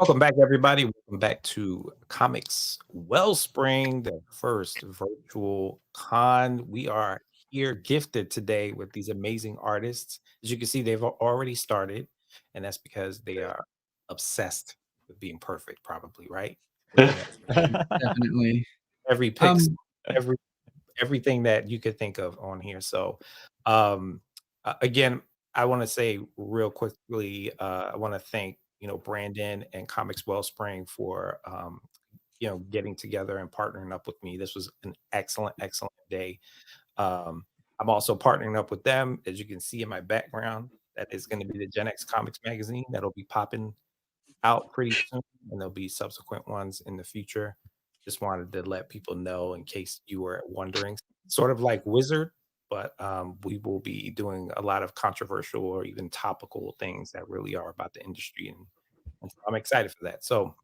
Welcome back, everybody. Welcome back to Comix Wellspring, the first virtual con. We are here gifted today with these amazing artists. As you can see, they've already started, and that's because they are obsessed with being perfect, probably, right? Looking at Definitely. every pix, Um, every everything that you could think of on here. So, um, again, I want to say real quickly, I want to thank Brandon and Comics Wellspring for getting together and partnering up with me. This was an excellent day. Um, I'm also partnering up with them, as you can see in my background. That is going to be the GenX Comics magazine that'll be popping out pretty soon, and there'll be subsequent ones in the future. Just wanted to let people know in case you were wondering. Sort of like Wizard, but we will be doing a lot of controversial or even topical things that really are about the industry, and so I'm excited for that. So,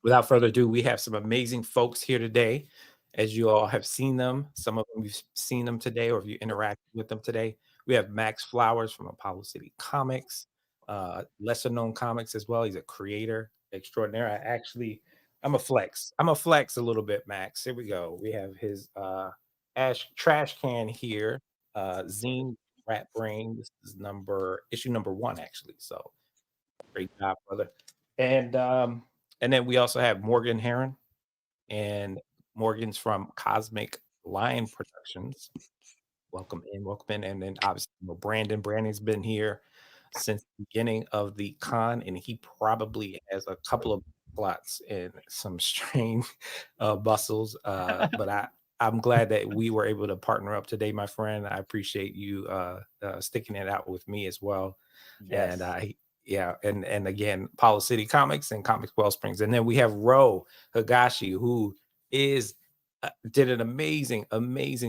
without further ado, we have some amazing folks here today. As you all have seen them, some of them you've seen them today, or if you interacted with them today. We have Max Flowers from Apollo City Comics, lesser known comics as well. He's a creator extraordinaire. I'm a flex. I'm a flex a little bit, Max. Here we go. We have his ash trash can here, zine Rat Brain. This is issue number 1, actually. So great job, brother. And um, and then we also have Morgan Heron, and Morgan's from Cosmic Lion Productions. Welcome in. And then obviously Brandon. Brandon's been here since the beginning of the con, and he probably has a couple of plots and some strange bustles. But I'm glad that we were able to partner up today, my friend. I appreciate you sticking it out with me as well. And Yes. yeah, and again, Apollo City Comics and Comics Wellsprings. And then we have Ro Higashi, who is did an amazing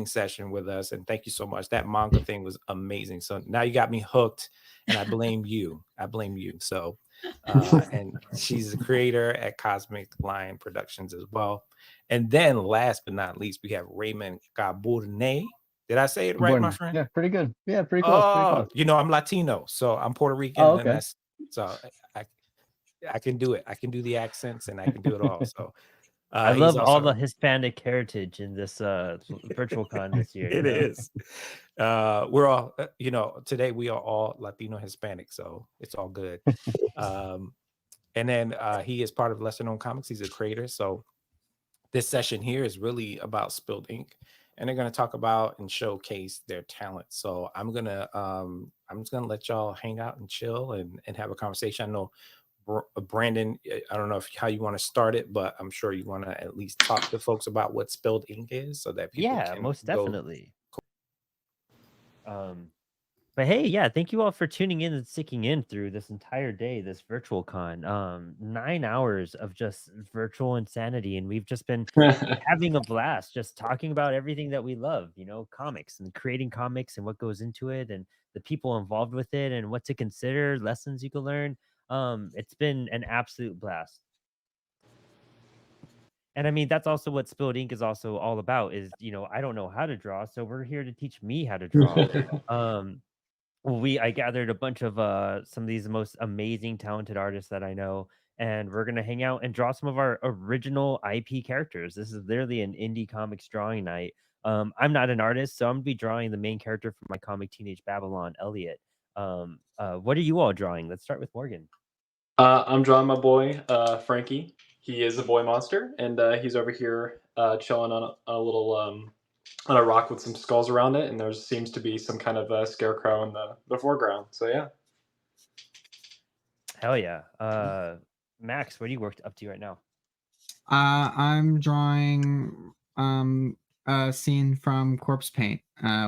session with us, and thank you so much. That manga thing was amazing. So now you got me hooked, and I blame you. So and she's the creator at Cosmic Lion Productions as well. And then last but not least, we have Raymond Cabournet. Did I say it right, my Bueno. friend? Yeah, pretty good. Yeah, pretty close. Pretty Oh, close. I'm Latino, so I'm Puerto Oh, Rican, and okay. that's so I I can do it. I can do the accents, and I can do it all. So I he's love all also the Hispanic heritage in this virtual con this year. it is. We're all today we are all Latino Hispanic, so it's all good. Um, and then he is part of Lesser Known Comics. He's a creator, so this session here is really about Spilled Ink, and they're going to talk about and showcase their talent. So I'm just gonna let y'all hang out and chill and have a conversation. I know Brandon, I don't know how you want to start it, but I'm sure you want to at least talk to folks about what Spilled Ink is, so that people Yeah, can most go. definitely. But hey, yeah, thank you all for tuning in and sticking in through this entire day, this virtual con. 9 hours of just virtual insanity, and we've just been having a blast, just talking about everything that we love, comics and creating comics and what goes into it, and the people involved with it, and what to consider, lessons you can learn. It's been an absolute blast. And I mean, that's also what Spilled Ink is also all about is, I don't know how to draw, so we're here to teach me how to draw. Um, I gathered a bunch of some of these most amazing talented artists that I know, and we're gonna hang out and draw some of our original IP characters. This is literally an indie comics drawing night. I'm not an artist, so I'm gonna be drawing the main character for my comic Teenage Babylon, Elliot. What are you all drawing? Let's start with Morgan. I'm drawing my boy, Frankie. He is a boy monster, and he's over here chilling on a little on a rock with some skulls around it, and there seems to be some kind of scarecrow in the foreground. So yeah. Hell yeah. Max, what are you worked up to right now? I'm drawing a scene from Corpse Paint,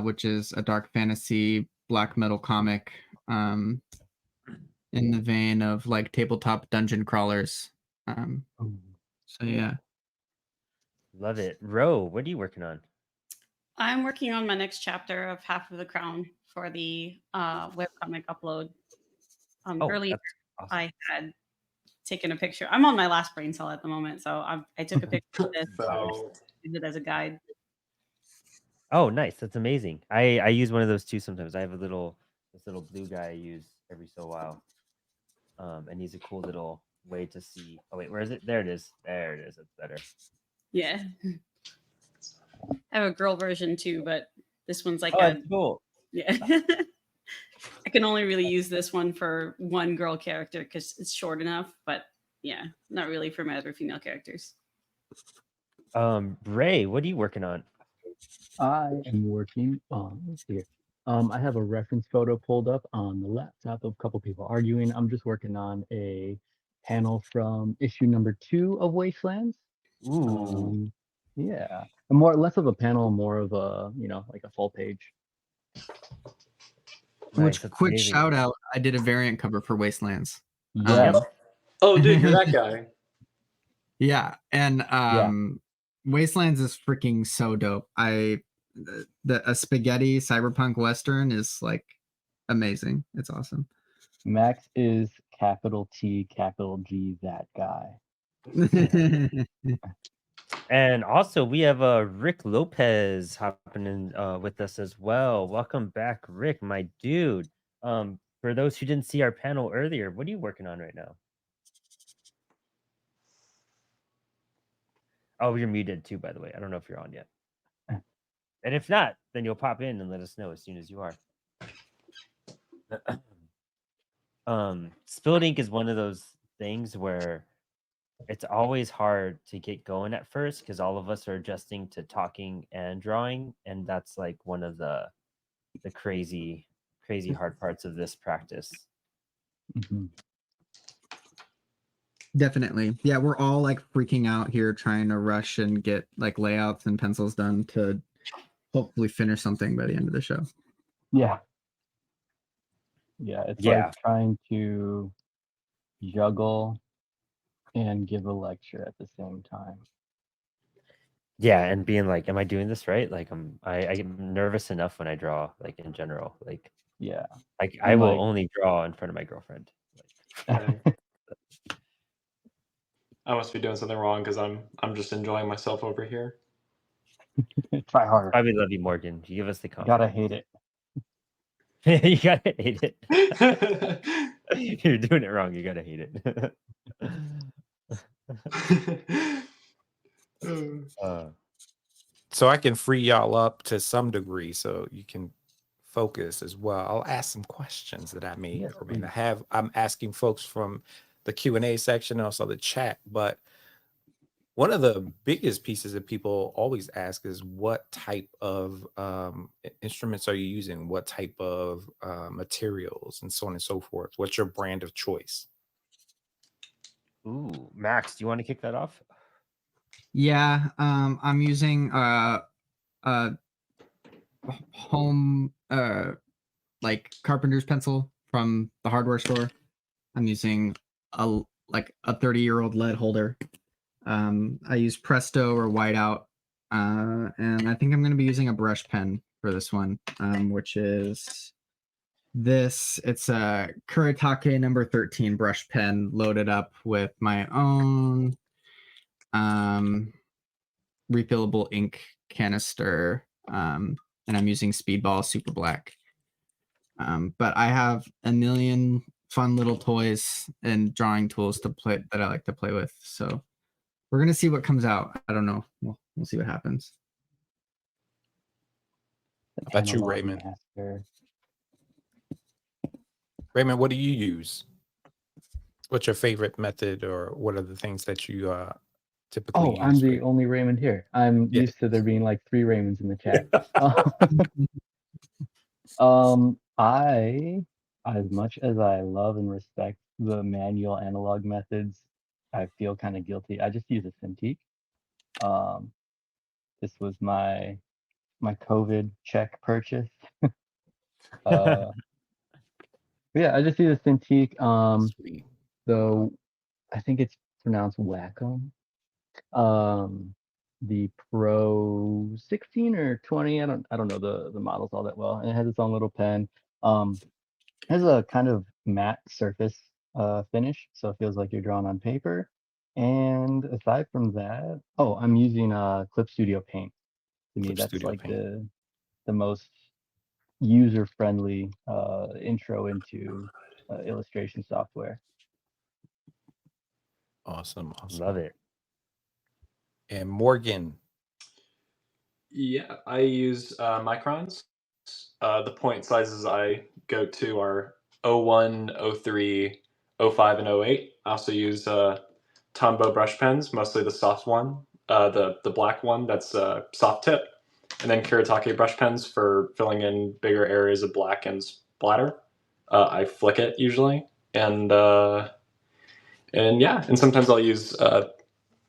which is a dark fantasy black metal comic in the vein of like tabletop dungeon crawlers. So yeah. Love it. Ro, what are you working on? I'm working on my next chapter of Half of the Crown for the webcomic upload. Earlier, awesome. I had taken a picture. I'm on my last brain cell at the moment, so I took a picture of this. Use it as a guide. Oh, nice. That's amazing. I use one of those too sometimes. I have this little blue guy I use every so while. And he's a cool little way to see. Oh wait, where is it? There it is. There it is. It's better. Yeah. I have a girl version too, but this one's like Oh, a that's cool. yeah. I can only really use this one for one girl character because it's short enough, but yeah, not really for my other female characters. Ray, what are you working on? I am working on, let's see here. I have a reference photo pulled up on the laptop of a couple people arguing. I'm just working on a panel from issue number 2 of Wastelands. Ooh, Yeah, and more less of a panel, more of a, like a full page. nice. Which That's quick amazing. shout out, I did a variant cover for Wastelands. Yeah. Yep. Oh, dude, you're that guy. Yeah, and Wastelands is freaking so dope. A spaghetti cyberpunk western is like amazing. It's awesome. Max is capital T, capital G, that guy. And also, we have Rick Lopez hopping in with us as well. Welcome back, Rick, my dude. For those who didn't see our panel earlier, what are you working on right now? Oh, you're muted too, by the way. I don't know if you're on yet. And if not, then you'll pop in and let us know as soon as you are. Spilled ink is one of those things where it's always hard to get going at first because all of us are adjusting to talking and drawing, and that's like one of the crazy hard parts of this practice. Mhm. Definitely. Yeah, we're all like freaking out here trying to rush and get like layouts and pencils done to hopefully finish something by the end of the show. Yeah. Yeah, it's Yeah. like trying to juggle and give a lecture at the same time. Yeah, and being like, am I doing this right? Like I get nervous enough when I draw, like in general. Like Yeah. I And, will like- only draw in front of my girlfriend. I must be doing something wrong because I'm just enjoying myself over here. Try harder. I would love you, Morgan. You give us the Gotta confidence. hate it. You gotta hate it. You're doing it wrong. You gotta hate it. So I can free y'all up to some degree so you can focus as well. I'll ask some questions that I may Yes, or may please. not have. I'm asking folks from the Q&A section and also the chat, but one of the biggest pieces that people always ask is what type of instruments are you using? What type of materials and so on and so forth? What's your brand of choice? Ooh, Max, do you want to kick that off? Yeah, I'm using home like carpenter's pencil from the hardware store. I'm using a 30-year-old lead holder. I use Presto or Whiteout, and I think I'm going to be using a brush pen for this one, which is this. It's a Kuretake number 13 brush pen loaded up with my own refillable ink canister, and I'm using Speedball Super Black. But I have a million fun little toys and drawing tools to play that I like to play with. So we're gonna see what comes out. I don't know. We'll see what happens. The How about you, analog Raymond? master. Raymond, what do you use? What's your favorite method, or what are the things that you typically Oh, use? I'm the for- only Raymond here. I'm Yeah. used to there being like 3 Raymonds in the chat. I, as much as I love and respect the manual analog methods, I feel kind of guilty. I just use a Cintiq. This was my COVID check purchase. Yeah, I just use a Cintiq. Sweet. Though I think it's pronounced Wacom. The Pro 16 or 20, I don't know the models all that well. And it has its own little pen. It has a kind of matte surface finish, so it feels like you're drawing on paper. And aside from that, oh, I'm using Clip Studio Paint. To me, Clip that's Studio like Paint. the most user-friendly intro into illustration software. Awesome. Love it. And Morgan. Yeah, I use microns. The point sizes I go to are 01, 03, 05, and 08. I also use Tombow brush pens, mostly the soft one, the black one that's soft tip, and then Kuretake brush pens for filling in bigger areas of black and splatter. I flick it usually, and yeah, and sometimes I'll use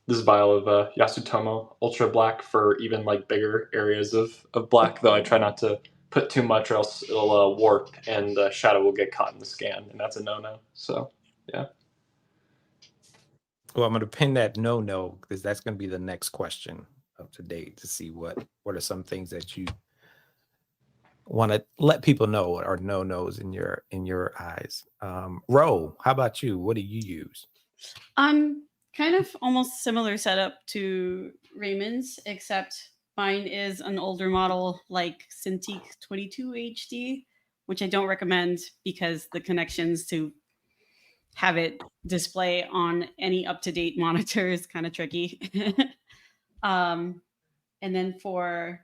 this vial of Yasutomo Ultra Black for even like bigger areas of black, though I try not to put too much or else it'll warp and the shadow will get caught in the scan, and that's a no-no. So, yeah. Well, I'm going to pin that no because that's going to be the next question of today to see what are some things that you want to let people know are no-nos in your eyes. Ro, how about you? What do you use? Kind of almost similar setup to Raymond's, except mine is an older model like Cintiq 22 HD, which I don't recommend because the connections to have it display on any up-to-date monitor is kind of tricky. And then for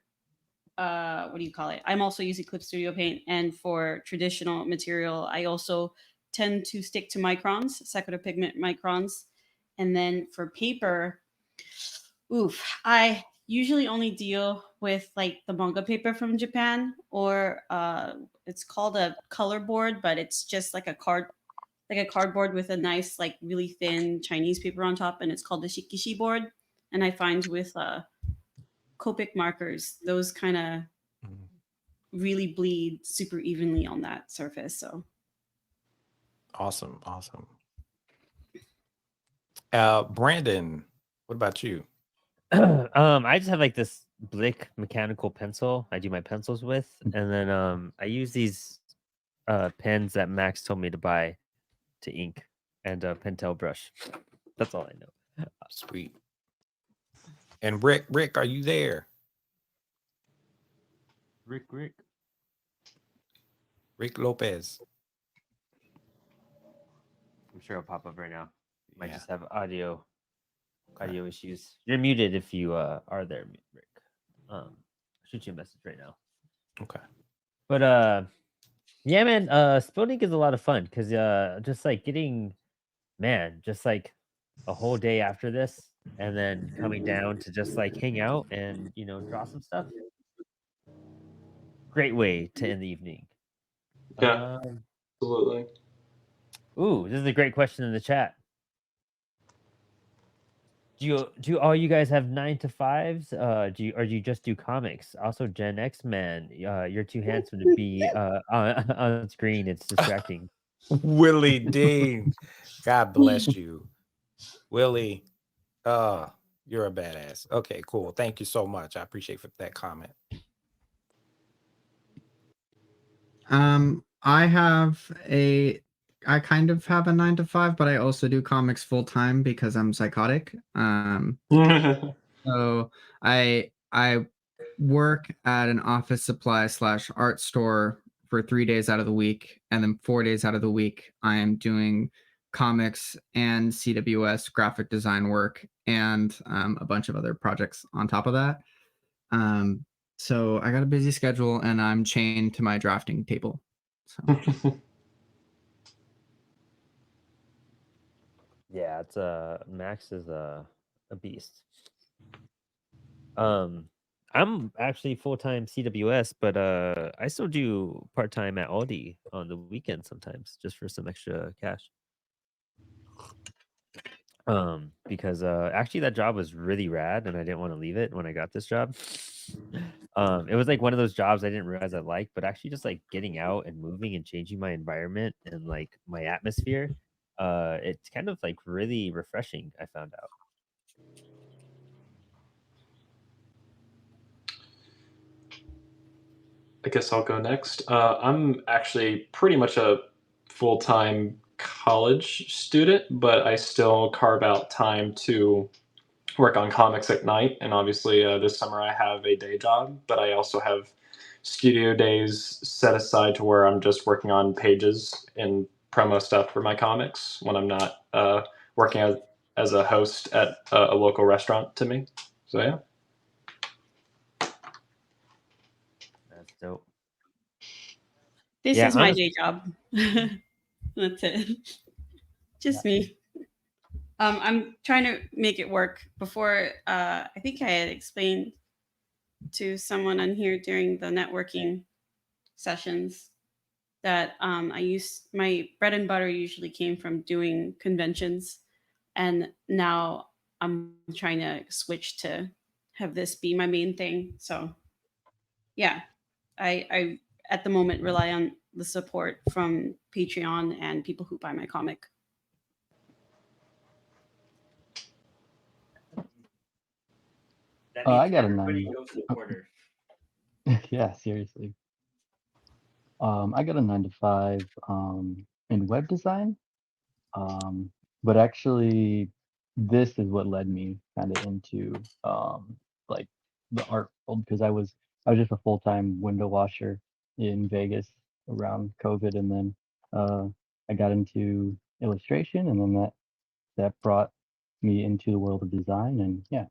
what do you call it? I'm also using Clip Studio Paint, and for traditional material, I also tend to stick to microns, Sakura Pigment microns. And then for paper, I usually only deal with like the manga paper from Japan, or it's called a color board, but it's just like a cardboard with a nice, like really thin Chinese paper on top, and it's called the shikishi board. And I find with Copic markers, those kind of really bleed super evenly on that surface. So Awesome. Brandon, what about you? I just have like this Blick mechanical pencil I do my pencils with, and then I use these pens that Max told me to buy to ink, and a Pentel brush. That's all I know. Sweet. And Rick, are you there? Rick. Rick Lopez. I'm sure it'll pop up right now. Might Yeah. just have audio issues. You're muted if you are there, Rick. I'll shoot you a message right now. Okay. But yeah, man, Spilled Ink is a lot of fun because just like just like a whole day after this, and then coming down to just like hang out and draw some stuff. Great way to end the evening. Yeah, absolutely. Ooh, this is a great question in the chat. Do all you guys have 9 to 5s? Do you just do comics? Also, Gen X man, you're too handsome to be on screen. It's distracting. Willie Dean. God bless you. Willie. You're a badass. Okay, cool. Thank you so much. I appreciate that comment. I kind of have a 9 to 5, but I also do comics full time because I'm psychotic. So I work at an office supply / art store for 3 days out of the week, and then 4 days out of the week I am doing comics and CWS graphic design work, and a bunch of other projects on top of that. So I got a busy schedule, and I'm chained to my drafting table. So Yeah, it's Max is a beast. I'm actually full-time CWS, but I still do part-time at Aldi on the weekend sometimes just for some extra cash. Because actually that job was really rad and I didn't want to leave it when I got this job. It was like one of those jobs I didn't realize I liked, but actually just like getting out and moving and changing my environment and like my atmosphere, it's kind of like really refreshing, I found out. I guess I'll go next. I'm actually pretty much a full-time college student, but I still carve out time to work on comics at night. And obviously, this summer I have a day job, but I also have studio days set aside to where I'm just working on pages and promo stuff for my comics when I'm not working as a host at a local restaurant to me. So yeah. That's dope. This Yeah, is my honest- day job. That's it. Just me. I'm trying to make it work. Before, I think I had explained to someone on here during the networking sessions that I used my bread and butter usually came from doing conventions, and now I'm trying to switch to have this be my main thing. So yeah, I at the moment rely on the support from Patreon and people who buy my comic. That I means got a everybody 9. go supporter. Yeah, seriously. I got a 9 to 5 in web design. But actually, this is what led me kind of into like the art world, because I was just a full-time window washer in Vegas around COVID, and then I got into illustration, and then that brought me into the world of design, and yeah.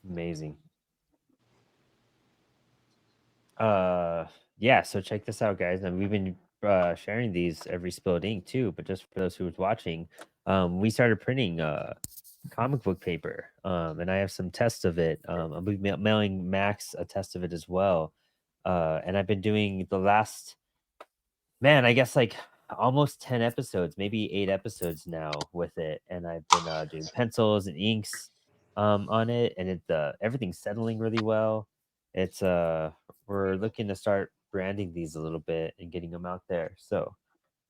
Amazing. Yeah, so check this out, guys. And we've been sharing these every Spilled Ink too, but just for those who was watching, we started printing comic book paper. And I have some tests of it. I'll be mailing Max a test of it as well. And I've been doing the last, man, I guess like almost 10 episodes, maybe 8 episodes now with it. And I've been doing pencils and inks on it, and everything's settling really well. It's we're looking to start branding these a little bit and getting them out there. So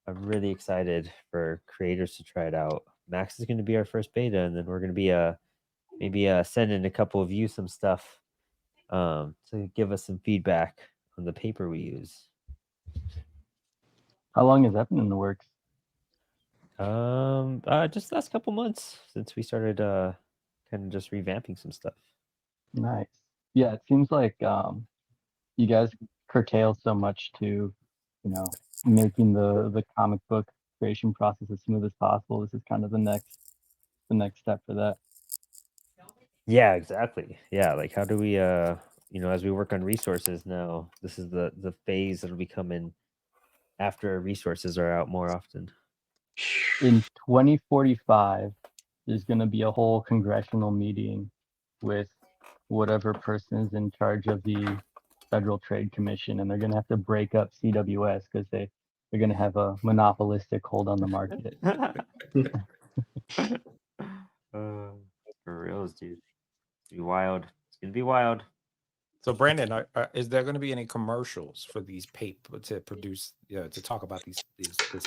I'm really excited for creators to try it out. Max is going to be our first beta, and then we're going to be maybe sending a couple of you some stuff to give us some feedback on the paper we use. How long has that been in the works? Just the last couple months since we started kind of just revamping some stuff. Nice. Yeah, it seems like you guys curtail so much to, making the comic book creation process as smooth as possible. This is kind of the next step for that. Yeah, exactly. Yeah, like how do we as we work on resources now, this is the phase that'll be coming after resources are out more often. In 2045, there's going to be a whole congressional meeting with whatever person is in charge of the Federal Trade Commission, and they're going to have to break up CWS because they're going to have a monopolistic hold on the market. For reals, dude. It's gonna be wild. It's gonna be wild. So, Brandon, is there going to be any commercials for these paper to produce to talk about this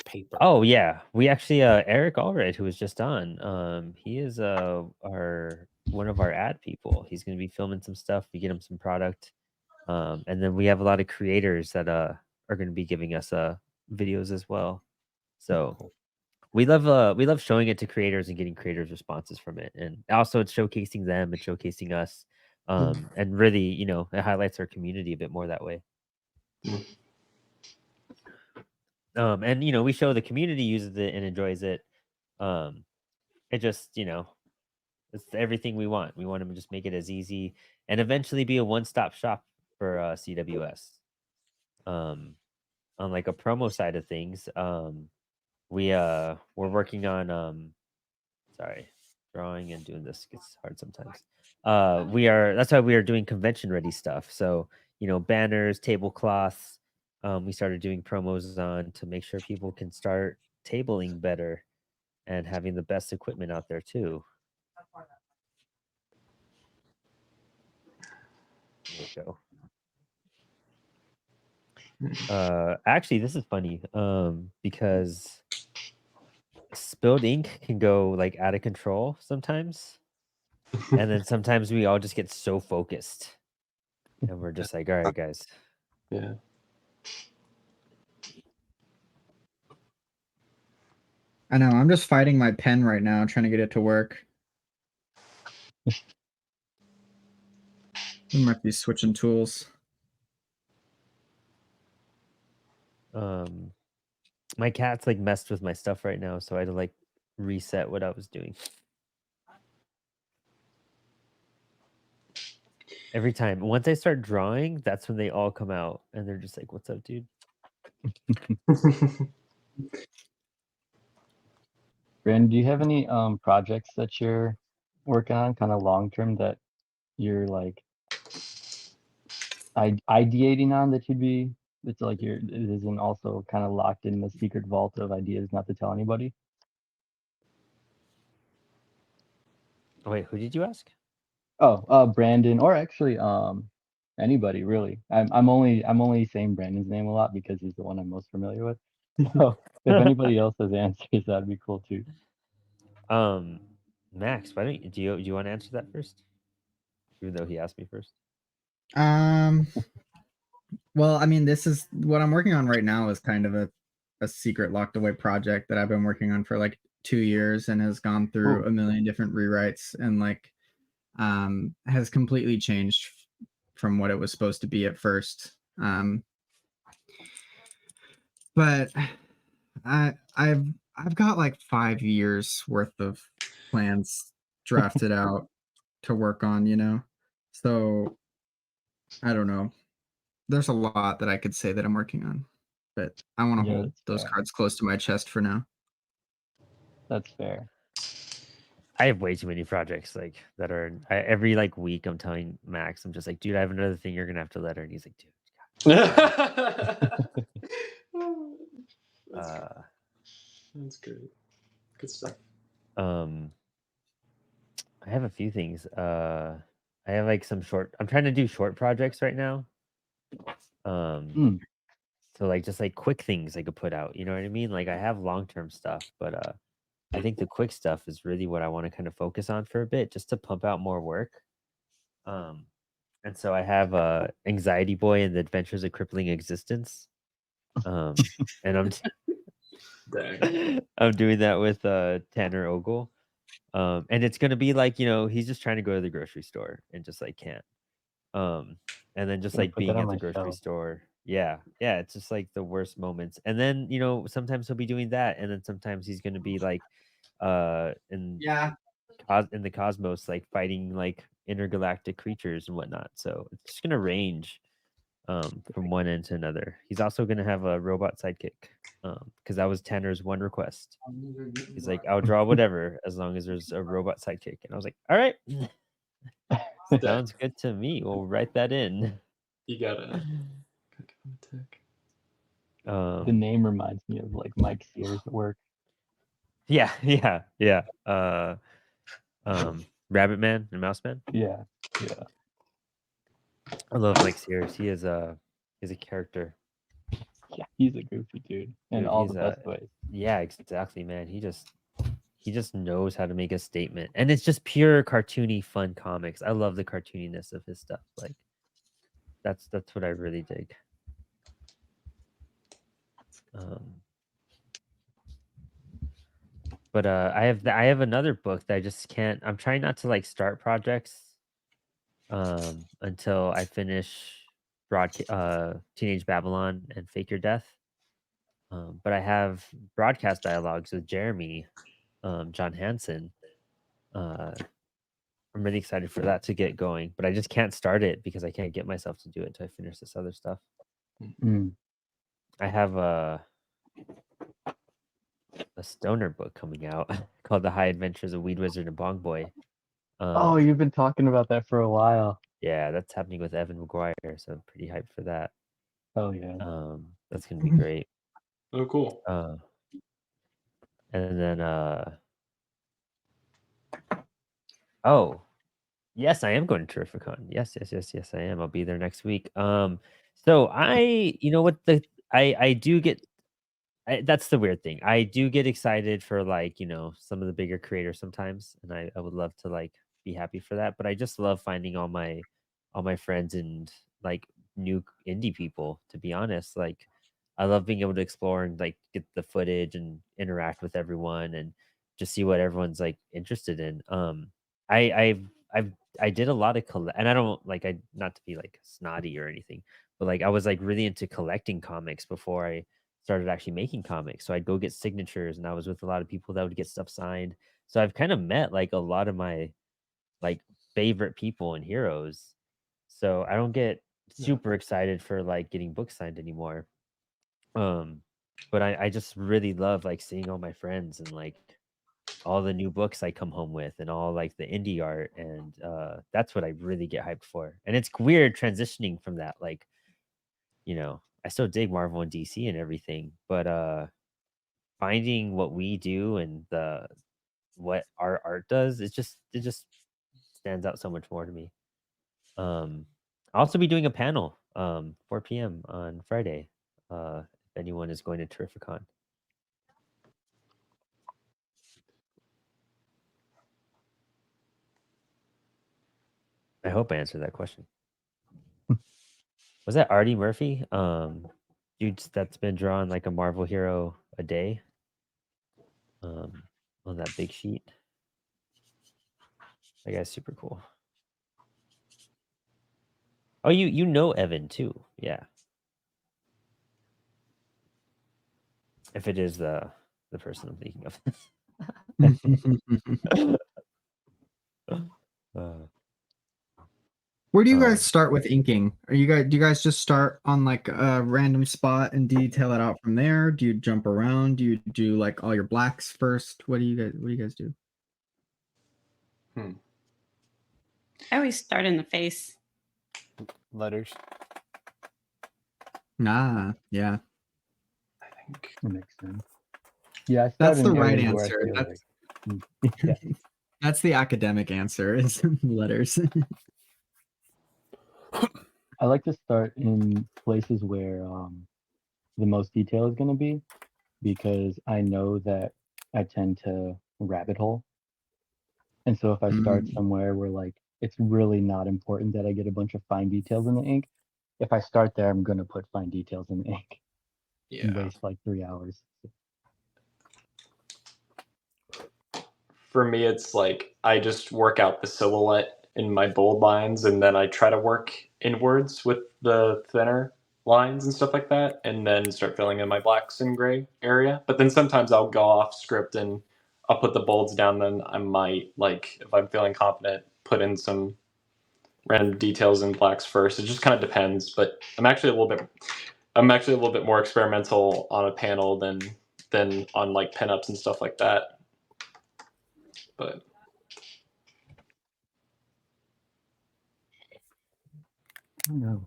paper? Oh yeah, we actually Eric Allred, who was just on, he is one of our ad people. He's going to be filming some stuff. We get him some product, and then we have a lot of creators that are going to be giving us videos as well. So Cool. we love showing it to creators and getting creators responses from it, and also it's showcasing them and showcasing us, and really it highlights our community a bit more that way. And we show the community uses it and enjoys it. It just it's everything we want. We want to just make it as easy and eventually be a one-stop shop for CWS. On like a promo side of things, we're working on sorry, drawing and doing this gets hard sometimes. That's why we are doing convention ready stuff. So banners, tablecloths. We started doing promos on to make sure people can start tabling better and having the best equipment out there too. There you go. Actually, this is funny. Because spilled ink can go like out of control sometimes. And then sometimes we all just get so focused. And we're just like, all right, guys. Yeah. I know. I'm just fighting my pen right now, trying to get it to work. We might be switching tools. My cat's like messed with my stuff right now, so I had to like reset what I was doing. Every time. Once I start drawing, that's when they all come out and they're just like, "What's up, dude?" Brandon, do you have any projects that you're working on, kind of long term, that you're like ideating on, that you'd be that's like it isn't also kind of locked in the secret vault of ideas not to tell anybody? Oh, wait, who did you ask? Oh, Brandon, or actually anybody really. I'm only saying Brandon's name a lot because he's the one I'm most familiar with. So if anybody else has answers, that'd be cool too. Max, why don't you want to answer that first? Even though he asked me first. Well, I mean, this is what I'm working on right now is kind of a secret locked away project that I've been working on for like 2 years and has gone through a million different rewrites and like has completely changed from what it was supposed to be at first. But I've got like 5 years worth of plans drafted out to work on, you know. So I don't know. There's a lot that I could say that I'm working on, but I want to Yeah, hold that's those fair. cards close to my chest for now. That's fair. I have way too many projects like that are every like week. I'm telling Max, I'm just like, dude, I have another thing you're gonna have to let her, and he's like, dude. That's great. Good stuff. I have a few things. I have like some short. I'm trying to do short projects right now. So like just like quick things I could put out. You know what I mean? Like I have long term stuff, but I think the quick stuff is really what I want to kind of focus on for a bit, just to pump out more work. And so I have Anxiety Boy and the Adventures of Crippling Existence. And I'm doing that with Tanner Ogle. And it's gonna be like, he's just trying to go to the grocery store and just like can't. And then just Gonna like put that being on at the my grocery shelf. store. Yeah, it's just like the worst moments. And then, sometimes he'll be doing that, and then sometimes he's gonna be like in in the cosmos, like fighting like intergalactic creatures and whatnot. So it's just gonna range from one end to another. He's also gonna have a robot sidekick. Because that was Tanner's one request. He's like, I'll draw whatever as long as there's a robot sidekick. And I was like, all right. Sounds good to me. We'll write that in. You gotta The name reminds me of like Mike Sears at work. Yeah. Rabbit Man and Mouse Man. Yeah. I love Mike Sears. He's a character. Yeah, he's a goofy dude in all the best ways. Yeah, exactly, man. He just knows how to make a statement, and it's just pure cartoony fun comics. I love the cartooniness of his stuff. Like that's what I really dig. But I have another book that I just can't. I'm trying not to like start projects until I finish Teenage Babylon and Fake Your Death. But I have broadcast dialogues with Jeremy, John Hansen. I'm really excited for that to get going, but I just can't start it because I can't get myself to do it until I finish this other stuff. I have a stoner book coming out called The High Adventures of Weed Wizard and Bong Boy. Oh, you've been talking about that for a while. Yeah, that's happening with Evan McGuire, so I'm pretty hyped for that. Oh yeah. That's gonna be great. Oh, cool. And then oh, yes, I am going to Terrificon. Yes, I am. I'll be there next week. So I do get. That's the weird thing. I do get excited for like some of the bigger creators sometimes, and I would love to like be happy for that. But I just love finding all my friends and like new indie people. To be honest, like I love being able to explore and like get the footage and interact with everyone and just see what everyone's like interested in. I did a lot of and I don't like not to be like snotty or anything, but like I was like really into collecting comics before I started actually making comics. So I'd go get signatures, and I was with a lot of people that would get stuff signed. So I've kind of met like a lot of my like favorite people and heroes. So I don't get super excited for like getting books signed anymore. But I just really love like seeing all my friends and like all the new books I come home with and all like the indie art, and that's what I really get hyped for. And it's weird transitioning from that. Like, I still dig Marvel and DC and everything, but finding what we do and what our art does, it just stands out so much more to me. I'll also be doing a panel 4 p.m. on Friday. If anyone is going to Terrificon. I hope I answered that question. Was that Artie Murphy? Dude that's been drawing like a Marvel hero a day. On that big sheet. That guy's super cool. Oh, you know Evan too. Yeah. If it is the person I'm thinking of. Where do you guys start with inking? Do you guys just start on like a random spot and detail it out from there? Do you jump around? Do you do like all your blacks first? What do you guys do? I always start in the face. Letters. Nah, yeah. I think That makes sense. Yeah, I start That's the in right areas where I answer. feel That's yeah. that's the academic answer is letters. I like to start in places where the most detail is going to be, because I know that I tend to rabbit hole. And so if I start somewhere where like it's really not important that I get a bunch of fine details in the ink, if I start there, I'm going to put fine details in the ink and waste like 3 hours. for me, it's like I just work out the silhouette in my bold lines, and then I try to work inwards with the thinner lines and stuff like that, and then start filling in my blacks and gray area. But then sometimes I'll go off script and I'll put the bolds down. Then I might, like, if I'm feeling confident, put in some random details in blacks first. It just kind of depends. But I'm actually a little bit more experimental on a panel than on like pinups and stuff like that. But No.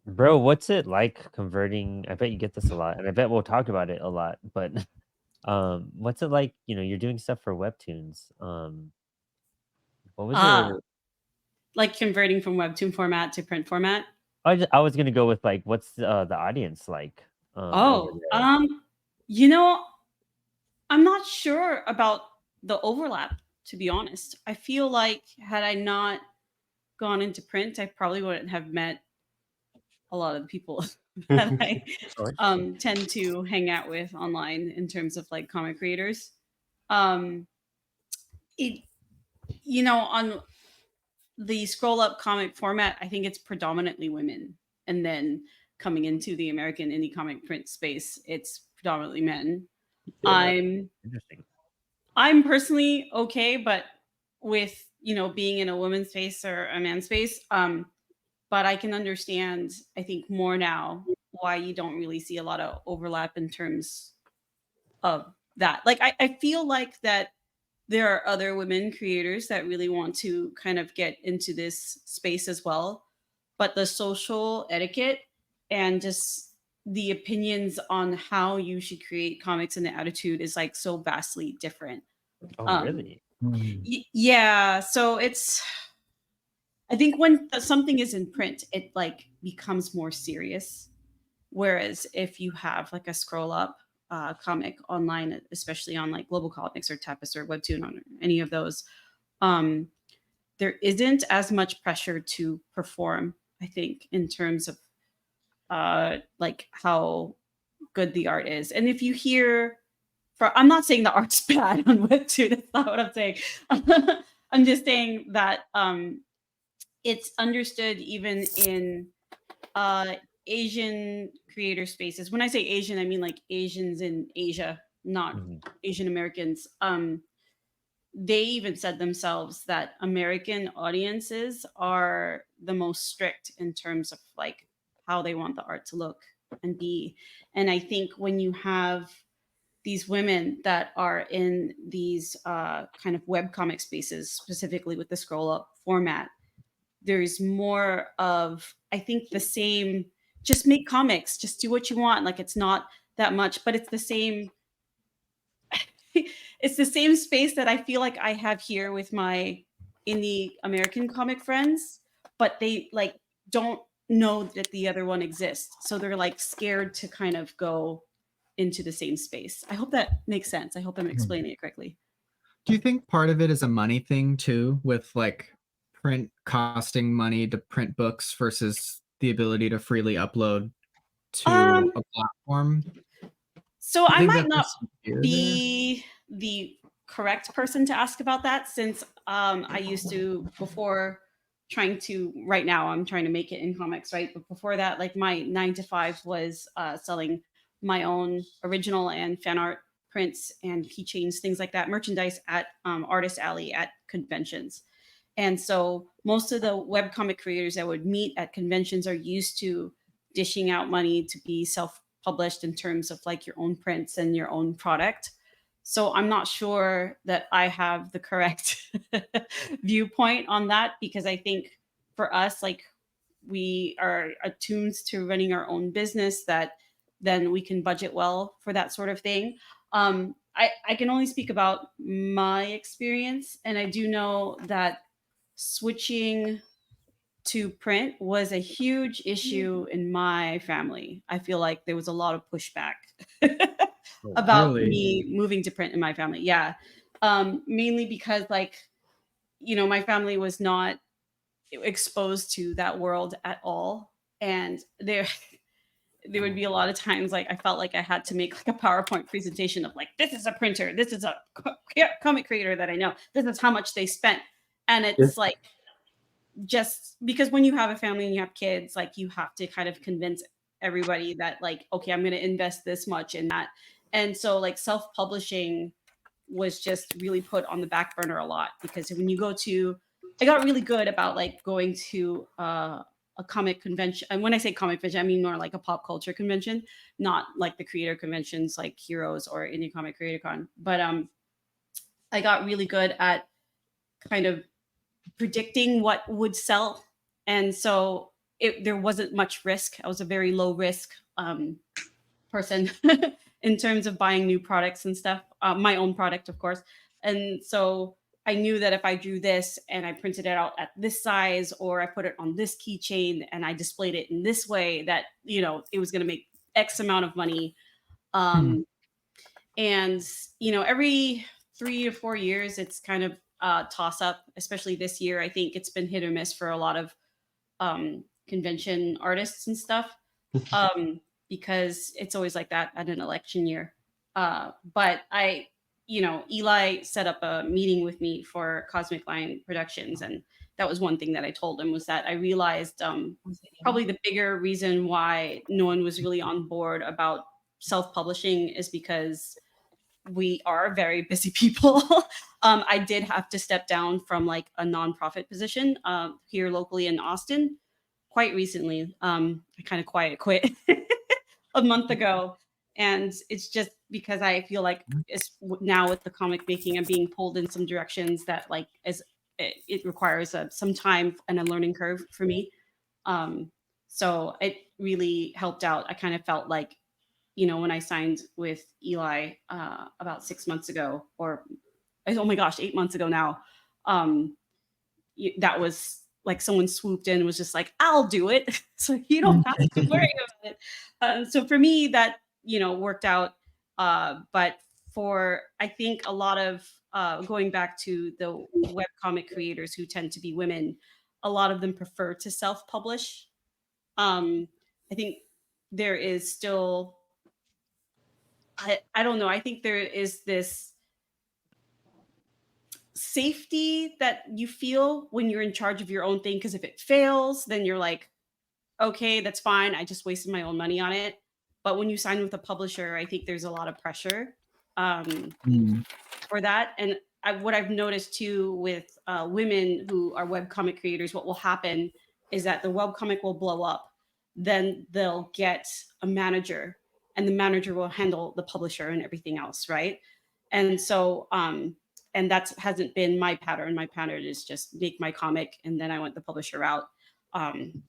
Bro, what's it like converting? I bet you get this a lot, and I bet we'll talk about it a lot. But what's it like? You're doing stuff for Webtoons. What was your? Like converting from Webtoon format to print format. I was gonna go with like, what's the audience like? Over there? I'm not sure about the overlap, to be honest. I feel like had I not gone into print, I probably wouldn't have met a lot of the people that I tend to hang out with online in terms of like comic creators. On the scroll up comic format, I think it's predominantly women. And then coming into the American indie comic print space, it's predominantly men. yeah. Interesting. I'm personally okay, but with being in a woman's space or a man's space, but I can understand, I think, more now why you don't really see a lot of overlap in terms of that. Like I feel like that there are other women creators that really want to kind of get into this space as well, but the social etiquette and just the opinions on how you should create comics and the attitude is like so vastly different. Oh, really? Yeah, so I think when something is in print, it like becomes more serious. Whereas if you have like a scroll up comic online, especially on like Global Comics or Tapas or Webtoon or any of those, there isn't as much pressure to perform, I think, in terms of like how good the art is. And if you hear, I'm not saying the art's bad on Webtoon. That's not what I'm saying. I'm just saying that it's understood even Asian creator spaces. When I say Asian, I mean like Asians in Asia, not Mhm. Asian Americans. They even said themselves that American audiences are the most strict in terms of like how they want the art to look and be. And I think when you have these women that are in these kind of webcomic spaces, specifically with the scroll up format, there's more of, I think, the same, just make comics, just do what you want. Like it's not that much, but it's the same. It's the same space that I feel like I have here with my indie American comic friends, but they like don't know that the other one exists. So they're like scared to kind of go into the same space. I hope that makes sense. I hope I'm explaining it correctly. Do you think part of it is a money thing too, with like print costing money to print books versus the ability to freely upload to Um, a platform? so I I think might that not there's some fear there. be the correct person to ask about that, since I used to, before trying to, right now I'm trying to make it in comics, right? But before that, like my 9 to 5 was selling my own original and fan art prints and keychains, things like that, merchandise at Artist Alley at conventions. And so most of the webcomic creators I would meet at conventions are used to dishing out money to be self published in terms of like your own prints and your own product. So I'm not sure that I have the correct viewpoint on that, because I think for us, like we are attuned to running our own business, that then we can budget well for that sort of thing. I can only speak about my experience, and I do know that switching to print was a huge issue in my family. I feel like there was a lot of pushback Oh, about Really? me moving to print in my family. Yeah. Mainly because like, my family was not exposed to that world at all. And there would be a lot of times like I felt like I had to make like a PowerPoint presentation of like, this is a printer, this is a comic creator that I know, this is how much they spent. And Yeah. it's like, just because when you have a family and you have kids, like you have to kind of convince everybody that like, okay, I'm going to invest this much in that. And so like self-publishing was just really put on the back burner a lot, because when you go to, I got really good about like going to a comic convention. And when I say comic convention, I mean more like a pop culture convention, not like the creator conventions like Heroes or Indie Comic Creator Con. But I got really good at kind of predicting what would sell. And so there wasn't much risk. I was a very low risk person in terms of buying new products and stuff, my own product, of course. And so I knew that if I drew this and I printed it out at this size, or I put it on this keychain and I displayed it in this way, that, it was going to make X amount of money. Hmm. And, every 3 to 4 years, it's kind of toss up, especially this year. I think it's been hit or miss for a lot of convention artists and stuff, because it's always like that at an election year. But Eli set up a meeting with me for Cosmic Line Productions. And that was one thing that I told him, was that I realized probably the bigger reason why no one was really on board about self-publishing is because we are very busy people. I did have to step down from like a nonprofit position here locally in Austin quite recently. I kind of quiet quit a month ago. And it's just because I feel like it's now with the comic making, I'm being pulled in some directions that like it requires some time and a learning curve for me. So it really helped out. I kind of felt like, when I signed with Eli about 6 months ago, or oh my gosh, 8 months ago now, that was like someone swooped in and was just like, I'll do it. So you don't have to worry about it. So for me, that, worked out. But for, I think a lot of going back to the webcomic creators who tend to be women, a lot of them prefer to self-publish. I think there is still, I don't know. I think there is this safety that you feel when you're in charge of your own thing. Because if it fails, then you're like, okay, that's fine. I just wasted my own money on it. But when you sign with a publisher, I think there's a lot of pressure um, Mm. for that. And what I've noticed too with women who are webcomic creators, what will happen is that the webcomic will blow up. Then they'll get a manager, and the manager will handle the publisher and everything else, right? And so, and that hasn't been my pattern. My pattern is just make my comic, and then I went the publisher route. Um,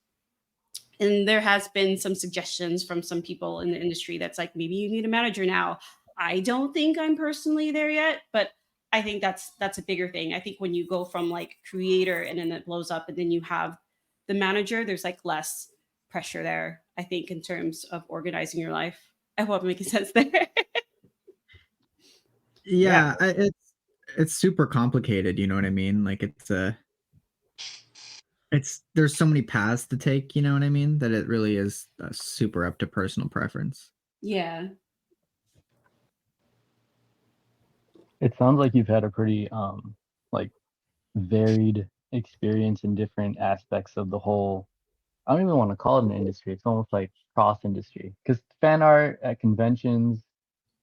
and there has been some suggestions from some people in the industry that's like, maybe you need a manager now. I don't think I'm personally there yet, but I think that's a bigger thing. I think when you go from like creator and then it blows up and then you have the manager, there's like less pressure there, I think, in terms of organizing your life. I hope I'm making sense there. Yeah, it's super complicated, you know what I mean? Like it's there's so many paths to take, you know what I mean? That it really is super up to personal preference. Yeah. It sounds like you've had a pretty like varied experience in different aspects of the whole. I don't even want to call it an industry. It's almost like cross industry because fan art at conventions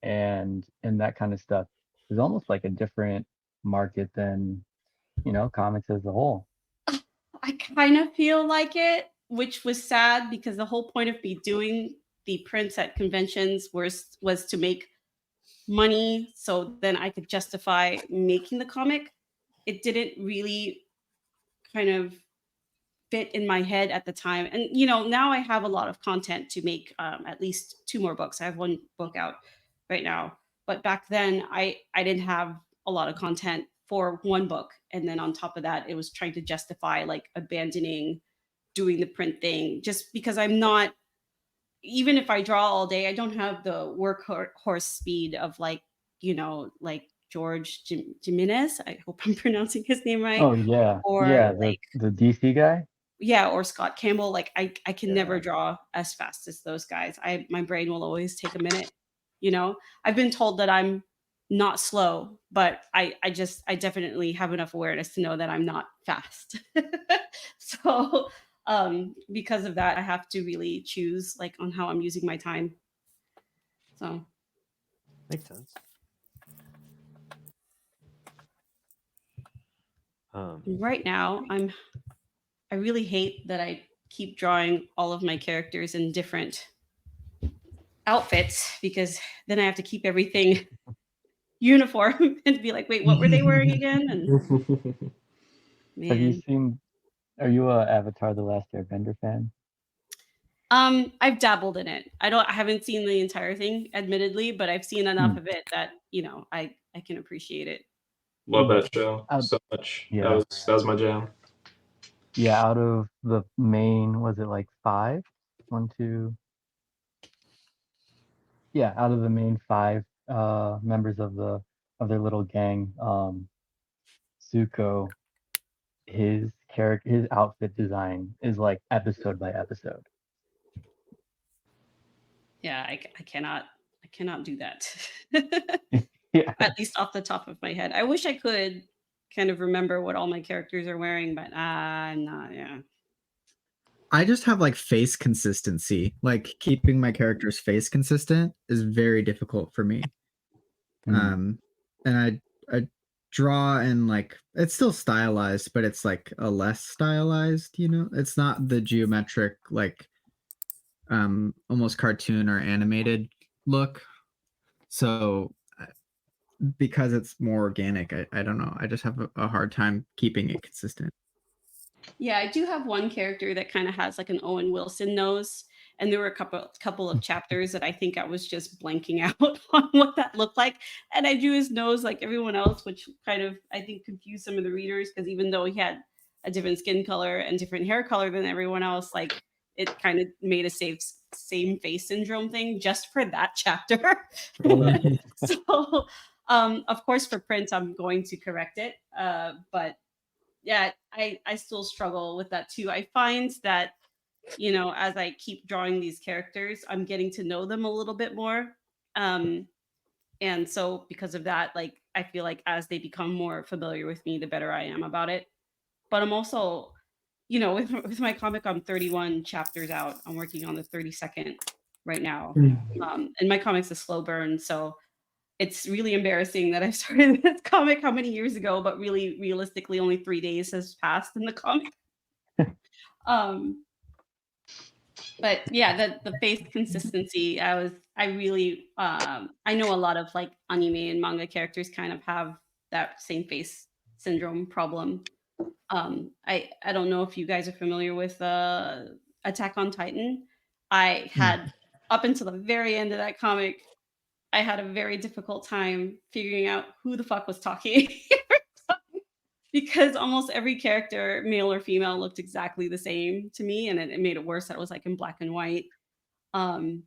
and that kind of stuff is almost like a different market than comics as a whole. I kind of feel like it, which was sad because the whole point of me doing the prints at conventions was to make money so then I could justify making the comic. It didn't really kind of fit in my head at the time. And now I have a lot of content to make at least two more books. I have one book out right now. But back then I didn't have a lot of content for one book. And then on top of that, it was trying to justify like abandoning doing the print thing just because I'm not, even if I draw all day, I don't have the workhorse speed of like George Jimenez. I hope I'm pronouncing his name right. Oh yeah, Or yeah, like, the DC guy. yeah, or Scott Campbell. Like I can never Yeah. draw as fast as those guys. My brain will always take a minute. I've been told that I'm not slow, but I definitely have enough awareness to know that I'm not fast. So because of that, I have to really choose like on how I'm using my time. So Makes sense. right now I really hate that I keep drawing all of my characters in different outfits because then I have to keep everything uniform and be like, wait, what were they wearing again? And Have you man, seen? Are you a Avatar: The Last Airbender fan? I've dabbled in it. I haven't seen the entire thing, admittedly, but I've seen enough Hmm. of it that I can appreciate it. Love that show Out, so much. yeah, That was my jam. yeah. Out of the main, was it like five? One, two. Yeah, out of the main five members of their little gang, Zuko, his outfit design is like episode by episode. Yeah, I cannot do that. Yeah. At least off the top of my head. I wish I could kind of remember what all my characters are wearing, but I'm not. Yeah. I just have like face consistency. Like keeping my character's face consistent is very difficult for me. Mm. And I draw and like it's still stylized, but it's like a less stylized, you know? It's not the geometric like almost cartoon or animated look. So because it's more organic, I don't know. I just have a hard time keeping it consistent. Yeah, I do have one character that kind of has like an Owen Wilson nose, and there were a couple of chapters that I think I was just blanking out on what that looked like, and I drew his nose like everyone else, which kind of I think confused some of the readers because even though he had a different skin color and different hair color than everyone else, like it kind of made a same face syndrome thing just for that chapter. So of course for print I'm going to correct it, but yeah, I still struggle with that too. I find that, as I keep drawing these characters, I'm getting to know them a little bit more. Um, and so because of that, like I feel like as they become more familiar with me, the better I am about it. But I'm also you know, with my comic, I'm 31 chapters out. I'm working on the 32nd right now. And my comic's a slow burn, so it's really embarrassing that I started this comic how many years ago, but really realistically only 3 days has passed in the comic. Um, but yeah, the face consistency, I really I know a lot of like anime and manga characters kind of have that same face syndrome problem. I don't know if you guys are familiar with Attack on Titan. I Mm. had up until the very end of that comic, I had a very difficult time figuring out who the fuck was talking because almost every character, male or female, looked exactly the same to me, and it made it worse that it was like in black and white. Um,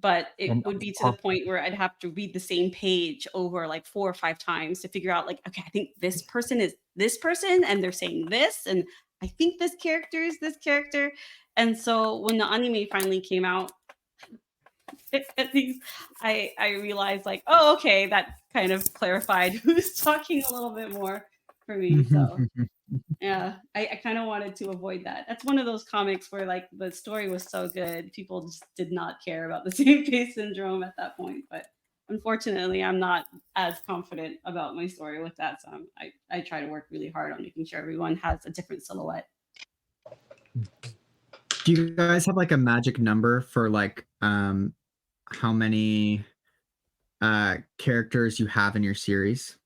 but it And would be to the point where I'd have to read the same page over like 4 or 5 times to figure out like, okay, I think this person is this person and they're saying this, and I think this character is this character. And so when the anime finally came out, at least I realized like, oh, okay, that kind of clarified who's talking a little bit more for me. So yeah, I kind of wanted to avoid that. That's one of those comics where like the story was so good, people just did not care about the same face syndrome at that point. But unfortunately, I'm not as confident about my story with that. So I try to work really hard on making sure everyone has a different silhouette. Do you guys have like a magic number for like how many characters you have in your series?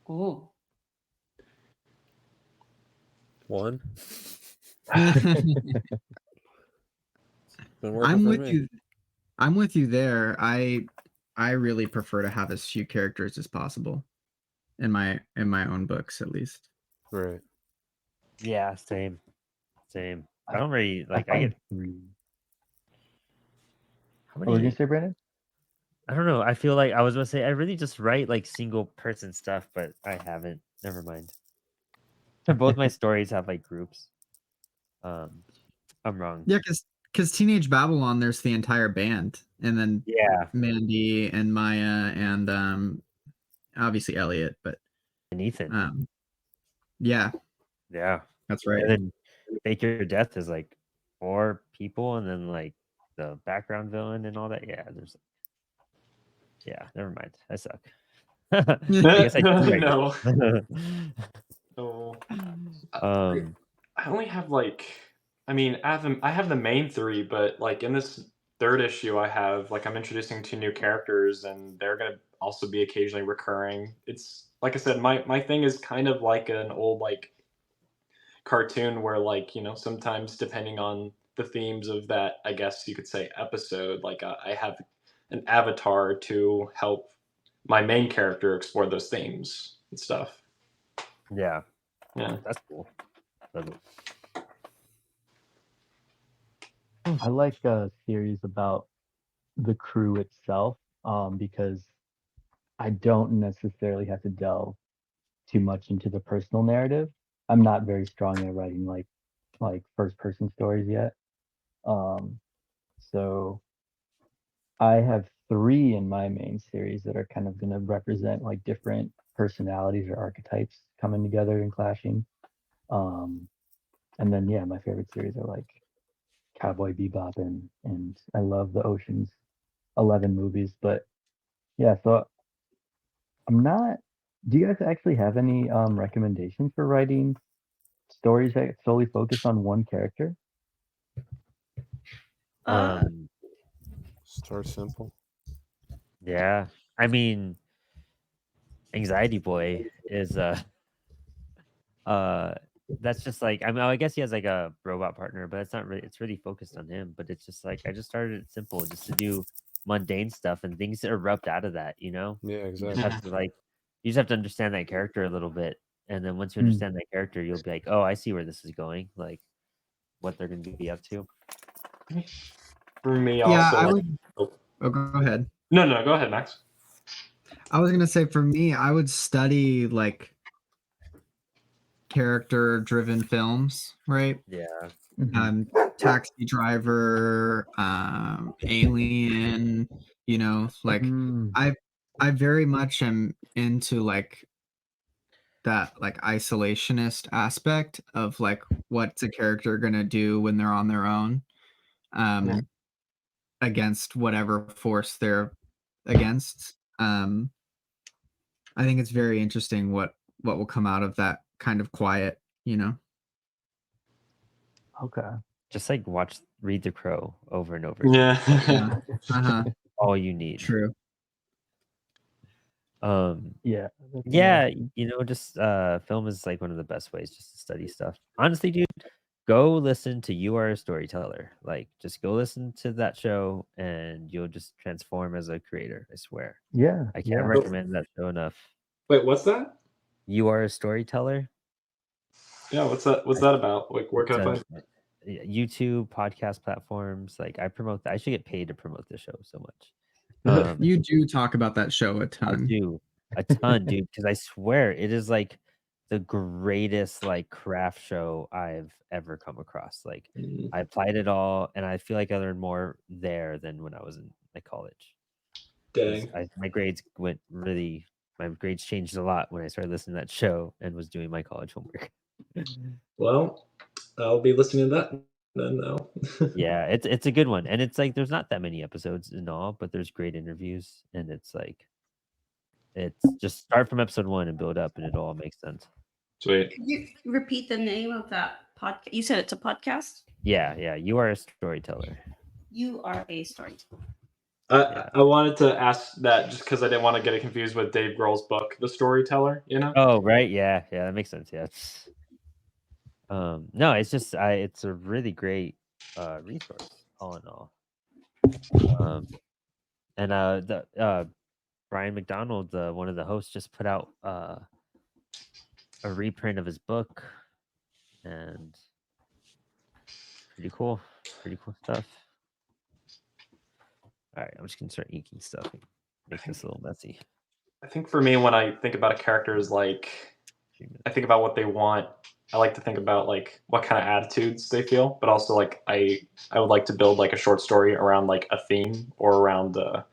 Oh, One. Been working I'm for with me. you. I'm with you there. I really prefer to have as few characters as possible in my own books, at least. Right. Yeah, same. I don't really I like. I find get 3. how What were you gonna many? say, Brandon? I don't know. I feel like I was gonna say I really just write like single person stuff, but I haven't. Never mind. Both my stories have like groups. Um, I'm wrong. Yeah, because Teenage Babylon, there's the entire band, and then Yeah, Mandy and Maya and obviously Elliot, but and Ethan. yeah, Yeah, that's right. and then Fake Your Death is like 4 people, and then like the background villain and all that. Yeah, never mind. I suck. I guess I do write No. it. No. um, I only have like, I mean, I have the main 3, but like in this 3rd issue, I have like I'm introducing 2 new characters, and they're gonna also be occasionally recurring. It's like I said, my thing is kind of like an old like cartoon where like sometimes depending on the themes of that, I guess you could say episode, like I have an avatar to help my main character explore those themes and stuff. yeah, Yeah. that's cool. But I like a series about the crew itself, because I don't necessarily have to delve too much into the personal narrative. I'm not very strong at writing like first person stories yet. Um, so I have 3 in my main series that are kind of going to represent like different personalities or archetypes coming together and clashing. Um, and then yeah, my favorite series are like Cowboy Bebop and I love the Ocean's 11 movies. But yeah, so I'm not. Do you guys actually have any recommendations for writing stories that solely focus on one character? uh, um, Start simple. yeah. I mean, Anxiety Boy is uh that's just like I guess he has like a robot partner, but it's not really it's really focused on him. But it's just like I just started it simple just to do mundane stuff and things that erupt out of that, you know? Yeah, You just exactly. have to like you just have to understand that character a little bit. And then once you Mm. understand that character, you'll be like, oh, I see where this is going, like what they're gonna be up to. For me Yeah, also I like, would. Oh, go ahead. no, go ahead, Max. I was gonna say for me, I would study like character-driven films, right? Yeah. Mhm. Taxi Driver, Alien. Like Mm. I very much am into like that like isolationist aspect of like what's a character gonna do when they're on their own, against whatever force they're against. I think it's very interesting what will come out of that kind of quiet, you know. Okay. Just like read The Crow over and over again. Yeah. Yeah. Uh-huh. All you need. True. Yeah. that's Yeah, just film is like one of the best ways just to study stuff. Honestly, dude, go listen to You Are a Storyteller. Like, just go listen to that show and you'll just transform as a creator, I swear. Yeah. I can't recommend that show enough. Wait, what's that? You Are a Storyteller. Yeah, what's that? What's that about? Like, where can I find? YouTube, podcast platforms. Like, I promote that. I should get paid to promote the show so much. You do talk about that show a I ton. do a ton, dude, because I swear it is like the greatest like craft show I've ever come across. Like, I applied it all, and I feel like I learned more there than when I was in like college. Dang. My grades my grades changed a lot when I started listening to that show and was doing my college homework. Well, I'll be listening to that then now. Yeah, it's a good one, and it's like there's not that many episodes in all, but there's great interviews, and it's just start from episode 1 and build up, and it all makes sense. Sweet. Could you repeat the name of that podcast? You said it's a podcast? Yeah. You Are a Storyteller. You are a storyteller. I wanted to ask that just because I didn't want to get it confused with Dave Grohl's book, The Storyteller, you know? Oh, right. Yeah, that makes sense. Yeah. No, it's just it's a really great resource all in all. And the Brian McDonald, one of the hosts, just put out a reprint of his book, and pretty cool stuff. All right, I'm just gonna start inking stuff and make this a little messy. I think for me, when I think about a character, is like I think about what they want. I like to think about like what kind of attitudes they feel, but also like I would like to build like a short story around like a theme or around a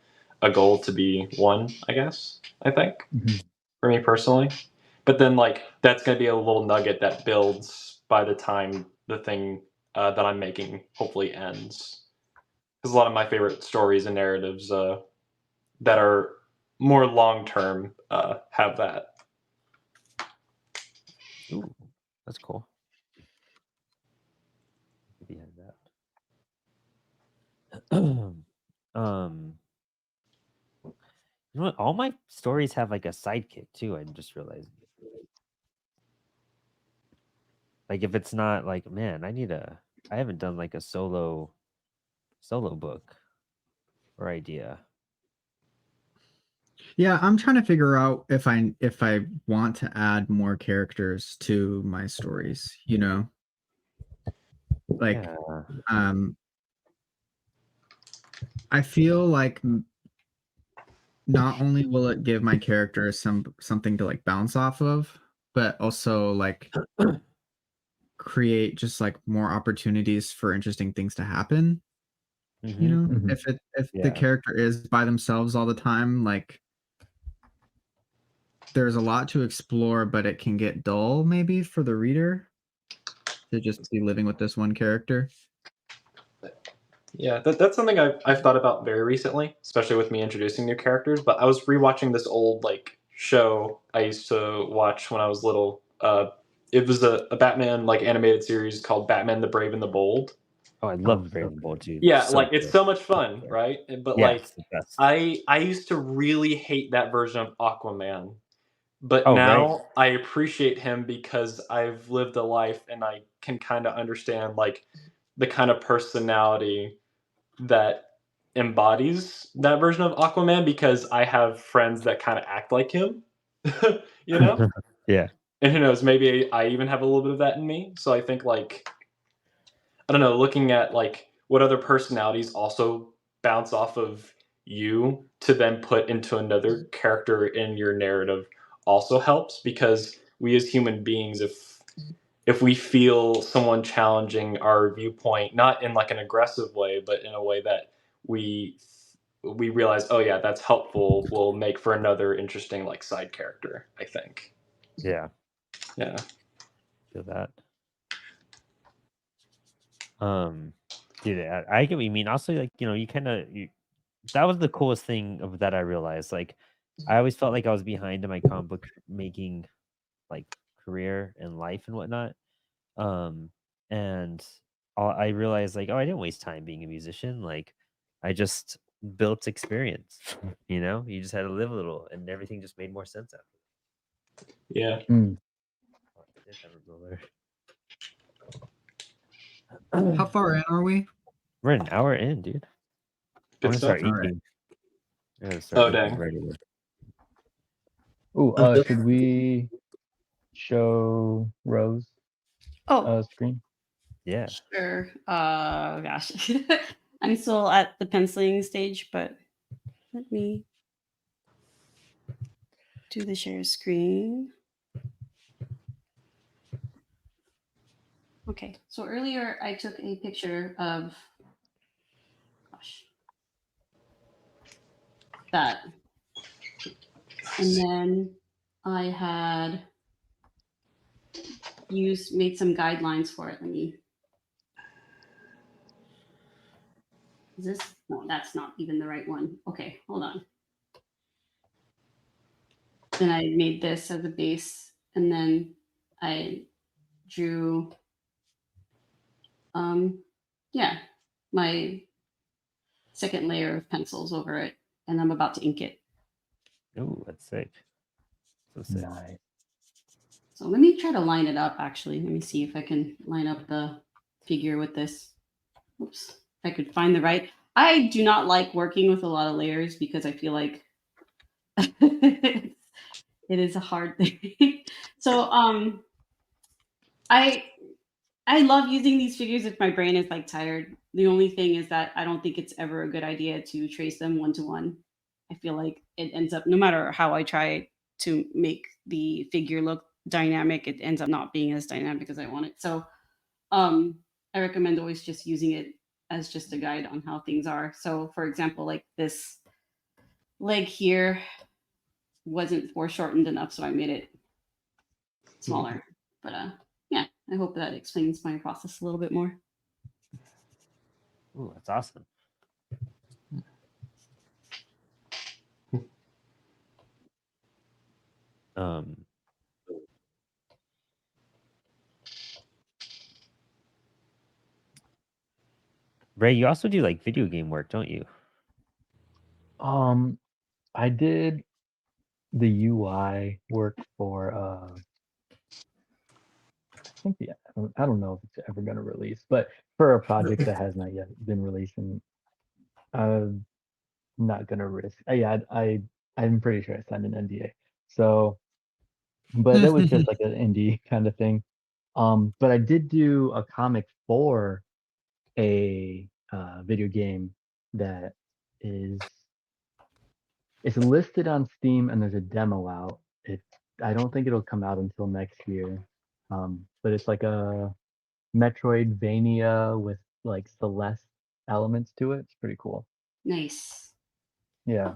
goal to be won, I guess. I think for me personally, but then like that's gonna be a little nugget that builds by the time the thing that I'm making hopefully ends. Because a lot of my favorite stories and narratives that are more long term have that. Ooh, that's cool. Behind that. You know what? All my stories have like a sidekick too. I'm just realizing. Like, if it's not like, man, I haven't done like a solo book or idea. Yeah, I'm trying to figure out if I want to add more characters to my stories, you know? Like I feel like not only will it give my characters something to like bounce off of, but also like create just like more opportunities for interesting things to happen. You know, if the character is by themselves all the time, like there's a lot to explore, but it can get dull maybe for the reader to just be living with this one character. Yeah, that's something I've thought about very recently, especially with me introducing new characters. But I was rewatching this old like show I used to watch when I was little. It was a Batman like animated series called Batman the Brave and the Bold. Oh, I love Brave and the Bold, dude. Yeah, So like it's good. so much fun, right? But Yeah, like it's the best. I used to really hate that version of Aquaman. But Oh, now right. I appreciate him because I've lived a life and I can kind of understand like the kind of personality that embodies that version of Aquaman because I have friends that kind of act like him, you know? Yeah. And who knows, maybe I even have a little bit of that in me. So I think like I don't know, looking at like what other personalities also bounce off of you to then put into another character in your narrative also helps because we as human beings if we feel someone challenging our viewpoint not in like an aggressive way but in a way that we we realize oh yeah that's helpful will make for another interesting like side character I think. Yeah. Yeah. Feel that. Dude, I get what you mean. Also, like, you know, that was the coolest thing that I realized. Like, I always felt like I was behind in my comic book making, like, career and life and whatnot. And I realized, like, oh, I didn't waste time being a musician. Like, I just built experience. You know, you just had to live a little, and everything just made more sense after. Yeah. Mm. How far in are we? We're an hour in, dude. I Good want to stuff. start All right. eating. I gotta start Oh, eating dang. right away. Ooh, should we show Rose Oh, screen? Yeah. sure. Gosh. I'm still at the penciling stage, but let me do the share screen. Okay, so earlier I took a picture of, gosh, that. And then I had made some guidelines for it. Is this, no, that's not even the right one. Okay, hold on. Then I made this as a base, and then I drew, yeah, my second layer of pencils over it, and I'm about to ink it. Ooh, that's sick. So sick. Nice. So let me try to line it up, actually. Let me see if I can line up the figure with this. Oops, if I could find the right. I do not like working with a lot of layers because I feel like it is a hard thing. So I love using these figures if my brain is like tired. The only thing is that I don't think it's ever a good idea to trace them one to one. I feel like it ends up, no matter how I try to make the figure look dynamic, it ends up not being as dynamic as I want it. So I recommend always just using it as just a guide on how things are. So for example, like this leg here wasn't foreshortened enough, so I made it smaller. But yeah, I hope that explains my process a little bit more. Ooh, that's awesome. Um, Ray, you also do like video game work, don't you? I did the UI work for I think I don't know if it's ever gonna release, but for a project that has not yet been released, and I'm not gonna risk. Yeah, I'm pretty sure I signed an NDA. So, but that was just like an indie kind of thing. But I did do a comic for a video game that is it's listed on Steam, and there's a demo out. I don't think it'll come out until next year. But it's like a Metroidvania with like Celeste elements to it. It's pretty cool. Nice. Yeah.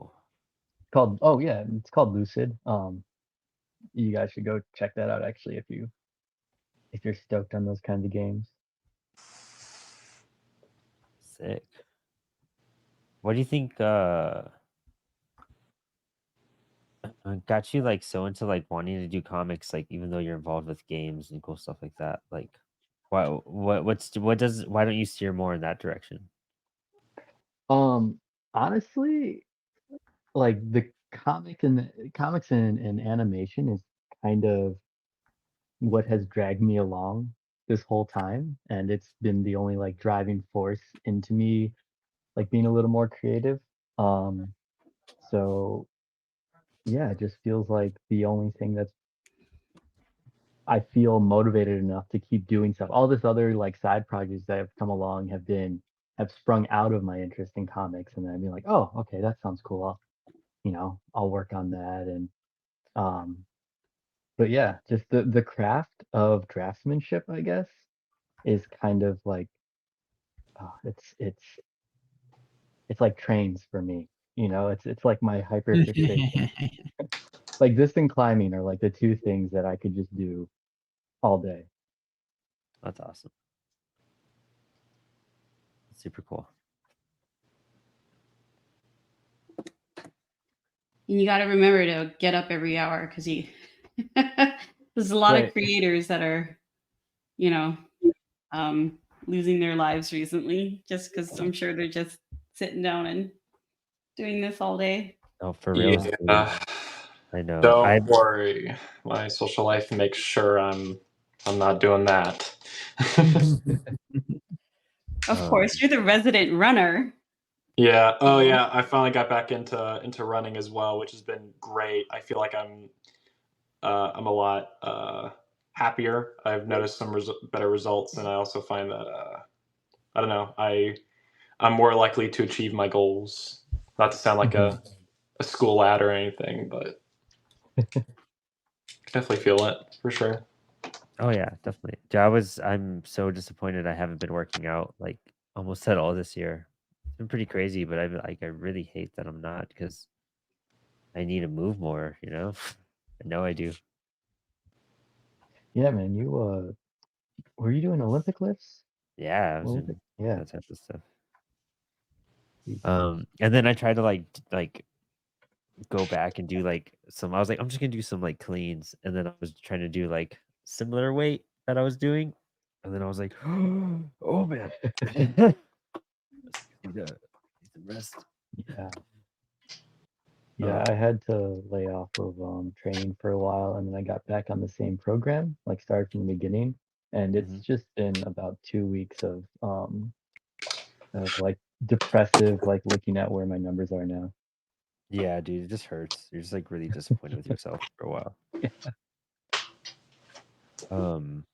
It's called Lucid. You guys should go check that out actually if you're stoked on those kinds of games. Sick. What do you think got you like so into like wanting to do comics, like even though you're involved with games and cool stuff like that? Like why don't you steer more in that direction? Honestly, like the comics and animation is kind of what has dragged me along this whole time, and it's been the only like driving force into me like being a little more creative. So yeah, it just feels like the only thing that's I feel motivated enough to keep doing stuff. All this other like side projects that have come along have sprung out of my interest in comics, and then I'd be like, oh, okay, that sounds cool. I'll work on that. And um but yeah, just the craft of draftsmanship, I guess, is kind of like it's like trains for me. It's like my hyper fixation. like this and climbing are like the two things that I could just do all day. That's awesome. Super cool. And you got to remember to get up every hour because there's a lot of Right. creators that are, losing their lives recently just because I'm sure they're just sitting down and doing this all day. Oh, for real. dude. Yeah. I know. Don't worry. My social life makes sure I'm not doing that. Of course, you're the resident runner. Yeah. Oh, yeah. I finally got back into running as well, which has been great. I feel like I'm a lot happier. I've noticed some better results, and I also find that I don't know. I'm more likely to achieve my goals. Not to sound like a school lad or anything, but I can definitely feel it for sure. Oh yeah, definitely. I'm so disappointed I haven't been working out like almost at all this year. It's been pretty crazy, but I really hate that I'm not because I need to move more, you know? I know I do. Yeah, man. You were you doing Olympic lifts? Yeah, I was Olympic? doing Yeah. that type of stuff. Jeez. And then I tried to like go back and do like I was like, I'm just gonna do some like cleans, and then I was trying to do like similar weight that I was doing, and then I was like, oh man. Need to rest. Yeah. Uh, Yeah, I had to lay off of training for a while, and then I got back on the same program, like started from the beginning, and it's Mhm. just been about 2 weeks of like depressive, like looking at where my numbers are now. Yeah, dude, it just hurts. You're just like really disappointed with yourself for a while. Um,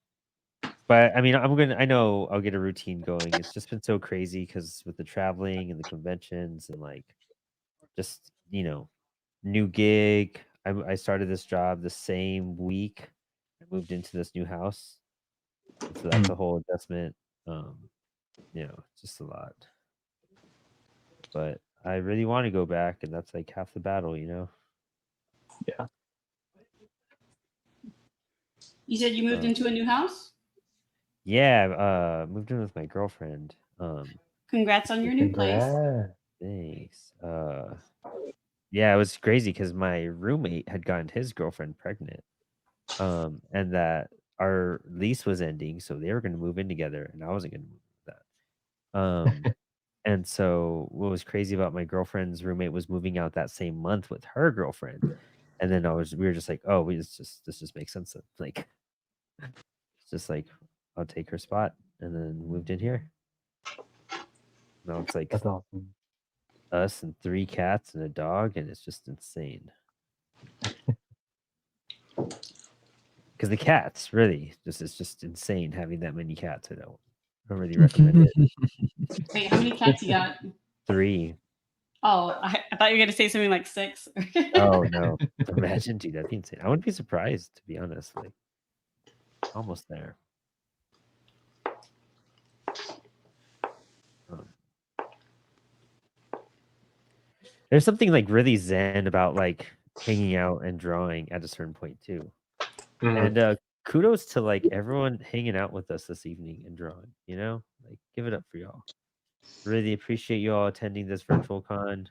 but I mean, I know I'll get a routine going. It's just been so crazy because with the traveling and the conventions and like just, new gig. I started this job the same week I moved into this new house. And so that's a whole adjustment. Um, it's just a lot. But I really want to go back, and that's like half the battle, you know? Yeah. You said you moved into a new house? Yeah, moved in with my girlfriend. Congrats on your new place. Congrats. Thanks. Yeah, it was crazy because my roommate had gotten his girlfriend pregnant. And that our lease was ending, so they were gonna move in together, and I wasn't gonna move with that. And so what was crazy about my girlfriend's roommate was moving out that same month with her girlfriend. And then we were just like, oh, this just makes sense. Like, it's just like, I'll take her spot, and then moved in here. Now it's like That's awesome. us and 3 cats and a dog, and it's just insane. Because the cats, really, it's just insane having that many cats. I don't really recommend it. Wait, how many cats you got? 3. Oh, I thought you were going to say something like 6. Oh no! Imagine, dude, that'd be insane. I wouldn't be surprised, to be honest. Like, almost there. Um, there's something like really zen about like hanging out and drawing at a certain point too. Mhm. And kudos to like everyone hanging out with us this evening and drawing. Like give it up for y'all. Really appreciate you all attending this virtual con.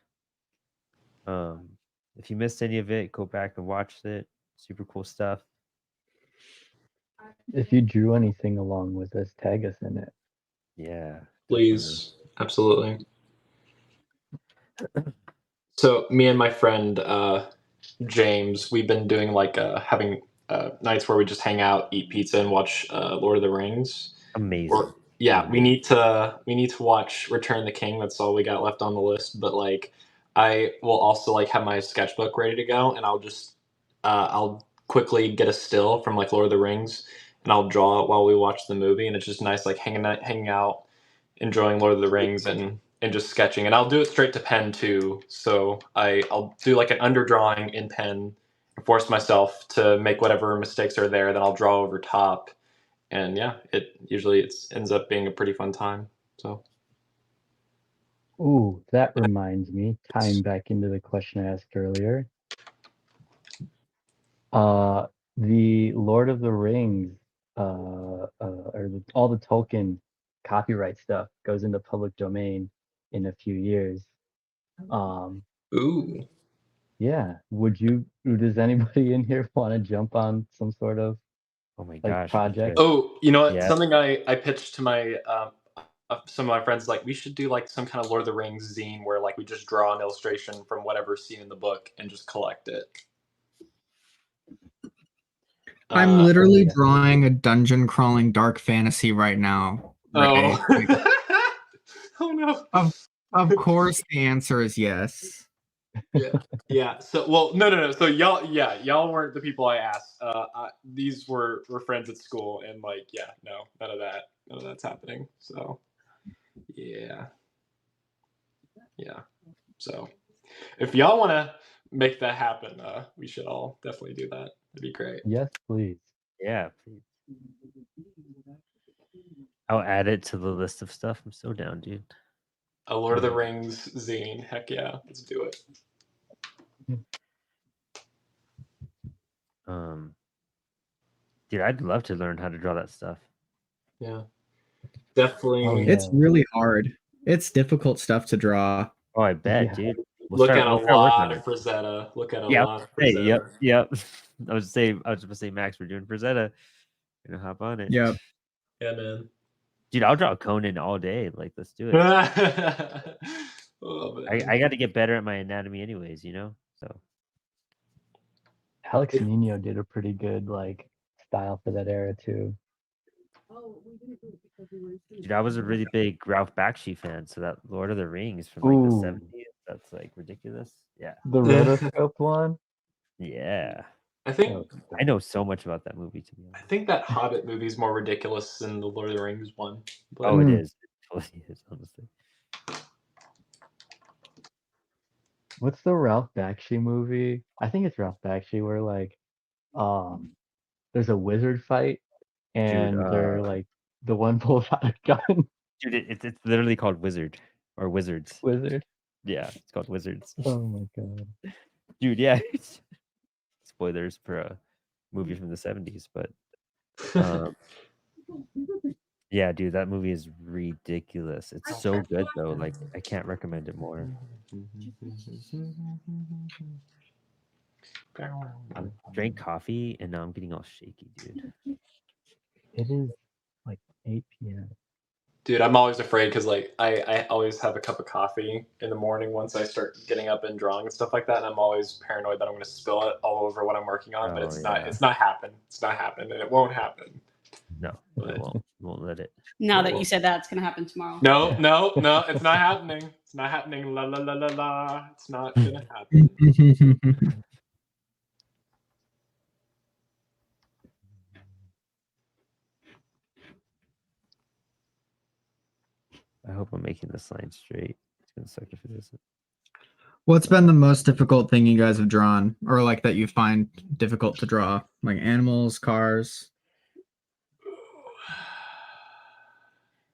If you missed any of it, go back and watch it. Super cool stuff. If you drew anything along with us, tag us in it. Yeah, definitely. Please, absolutely. So me and my friend James, we've been doing like having nights where we just hang out, eat pizza, and watch Lord of the Rings. Amazing. Or yeah, we need to watch Return of the King. That's all we got left on the list. But like, I will also like have my sketchbook ready to go, and I'll quickly get a still from like Lord of the Rings, and I'll draw it while we watch the movie, and it's just nice like hanging out, enjoying Lord of the Rings, and just sketching. And I'll do it straight to pen too. So I'll do like an underdrawing in pen, and force myself to make whatever mistakes are there. Then I'll draw over top, and yeah, it usually ends up being a pretty fun time. So Ooh, that reminds me, tying back into the question I asked earlier. The Lord of the Rings, all the Tolkien copyright stuff goes into public domain in a few years. Ooh. Yeah. Does anybody in here want to jump on some sort of Oh my like gosh. project? Oh, you know what? Yeah. Something I pitched to my some of my friends, like, we should do like some kind of Lord of the Rings zine where like we just draw an illustration from whatever's seen in the book and just collect it. I'm Uh, literally yeah. drawing a dungeon crawling dark fantasy right now. Ray. oh. Oh no. Of course, the answer is yes. Yeah. So, well, no. So y'all weren't the people I asked. These were friends at school, and like, yeah, no, none of that's happening. So, yeah. So, if y'all want to make that happen, we should all definitely do that. That'd be great. Yes, please. Yeah, please. I'll add it to the list of stuff. I'm so down, dude. A Lord of the Rings zine. Heck yeah, let's do it. Dude, I'd love to learn how to draw that stuff. Yeah, definitely. Oh, It's yeah. really hard. It's difficult stuff to draw. Oh, I bet, Yeah. dude. Look at a we'll start lot working of Frazetta. Look at a Yeah, lot of hey, Frazetta. yep. I was just gonna say, Max, we're doing Frazetta. Gonna hop on it. Yep. Yeah, man. Dude, I'll draw Conan all day. Like, let's do it. Oh, I got to get better at my anatomy, anyways. So. Alex Nino did a pretty good like style for that era too. Dude, I was a really big Ralph Bakshi fan, so that Lord of the Rings from like the Ooh. 70s, that's like ridiculous. Yeah. The rotoscope one. Yeah. I think I know so much about that movie, to be I honest. think that Hobbit movie is more ridiculous than the Lord of the Rings one. But Oh, it is. It totally is, honestly. What's the Ralph Bakshi movie? I think it's Ralph Bakshi where like there's a wizard fight and Dude, they're like the one pulls out a gun. Dude, it's literally called Wizard or Wizards. Wizard. Yeah, it's called Wizards. Oh my god. Dude, yeah. Spoilers for a movie from the 70s, but yeah, dude, that movie is ridiculous. It's so good though. Like, I can't recommend it more. I drank coffee and now I'm getting all shaky, dude. It is like 8 p.m. Dude, I'm always afraid because like I always have a cup of coffee in the morning once I start getting up and drawing and stuff like that, and I'm always paranoid that I'm going to spill it all over what I'm working on. But Oh, it's yeah. not happen. It's not happen, and it won't happen. No, it won't let it. Now that you said that, it's gonna happen tomorrow. No, it's not happening. It's not happening. La la la la la. It's not gonna happen. I hope I'm making this line straight. It's gonna suck if it isn't. What's been the most difficult thing you guys have drawn, or like that you find difficult to draw? Like animals, cars?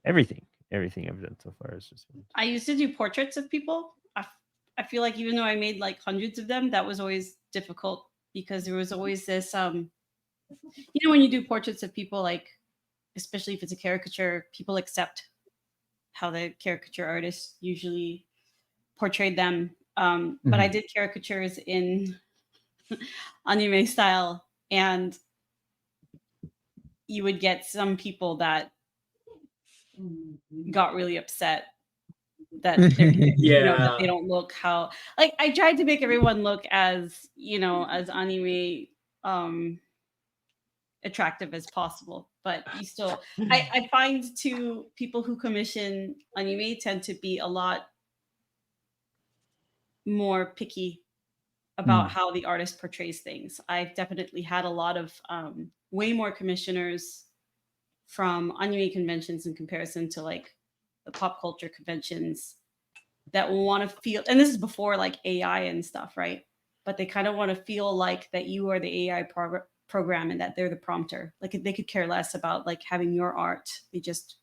Everything I've done so far is just been... I used to do portraits of people. I feel like even though I made like hundreds of them, that was always difficult because there was always this when you do portraits of people, like especially if it's a caricature, people accept how the caricature artist usually portrayed them. But I did caricatures in anime style, and you would get some people that got really upset that that they don't look how, like, I tried to make everyone look as as anime attractive as possible, but you still I find too people who commission anime tend to be a lot more picky about how the artist portrays things. I've definitely had a lot of way more commissioners from anime conventions in comparison to like the pop culture conventions that want to feel, and this is before like AI and stuff, right? But they kind of want to feel like that you are the AI program and that they're the prompter. Like they could care less about like having your art. They just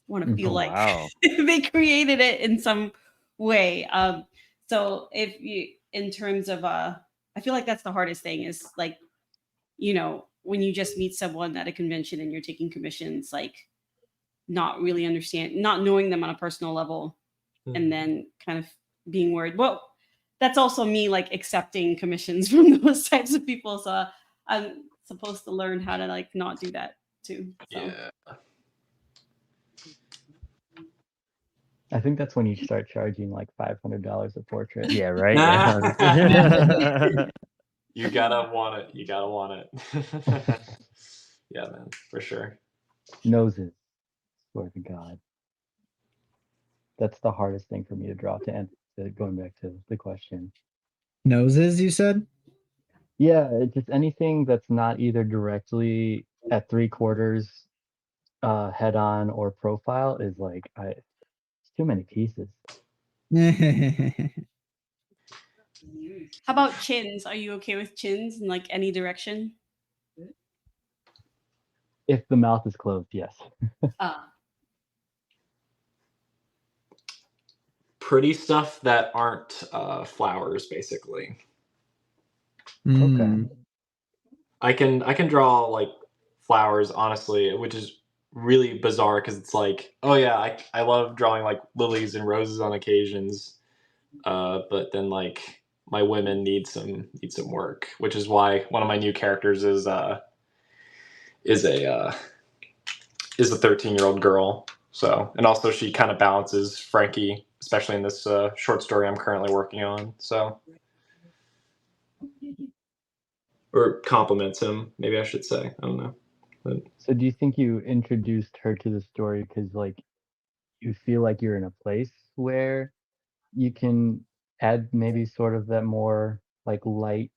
want to feel like they created it in some way. So if you, in terms of I I feel like that's the hardest thing is like, you know, when you just meet someone at a convention and you're taking commissions, like not really not knowing them on a personal level, and then kind of being worried. Well, that's also me like accepting commissions from those types of people. So I'm supposed to learn how to like not do that too. So. Yeah. I think that's when you start charging like $500 a portrait. Yeah, right. Yeah. You gotta want it. You gotta want it. Yeah, man, for sure. Noses. Swear to God. That's the hardest thing for me to draw to end. Going back to the question. Noses, you said? Yeah, just anything that's not either directly at 3/4 head on or profile is like it's too many pieces. How about chins? Are you okay with chins in like any direction? If the mouth is closed, yes. Pretty stuff that aren't flowers, basically. Okay. I can draw like flowers, honestly, which is really bizarre because it's like, oh yeah, I love drawing like lilies and roses on occasions, but then like my women need some work, which is why one of my new characters is a 13-year-old girl. So, and also she kind of balances Frankie, especially in this short story I'm currently working on. So, or compliments him, maybe I should say. I don't know. But So do you think you introduced her to the story because like you feel like you're in a place where you can add maybe sort of that more like light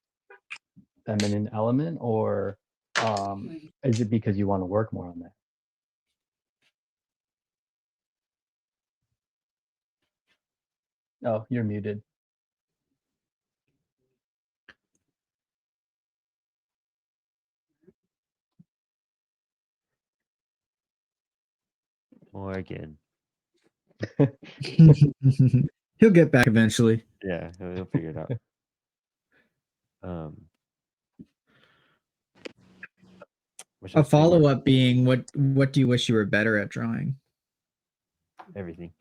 feminine element, or is it because you want to work more on that? Oh, you're muted. Morgan. He'll get back eventually. Yeah, he'll figure it out. A follow-up being, what do you wish you were better at drawing? Everything.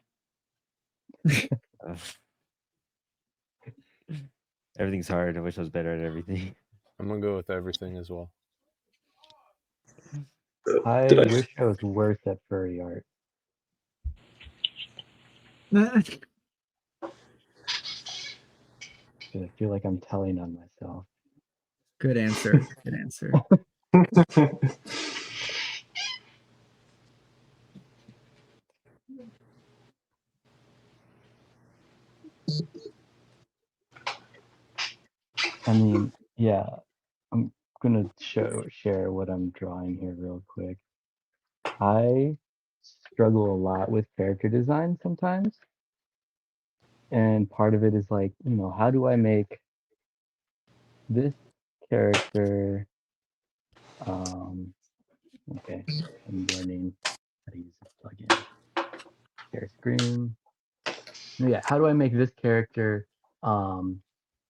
Everything's hard. I wish I was better at everything. I'm gonna go with everything as well. I wish I was worse at furry art. I feel like I'm telling on myself. Good answer. Good answer. I mean, yeah, I'm gonna share what I'm drawing here real quick. I struggle a lot with character design sometimes. And part of it is like, how do I make this character okay, I'm learning how to use this plugin. Share screen. Yeah, how do I make this character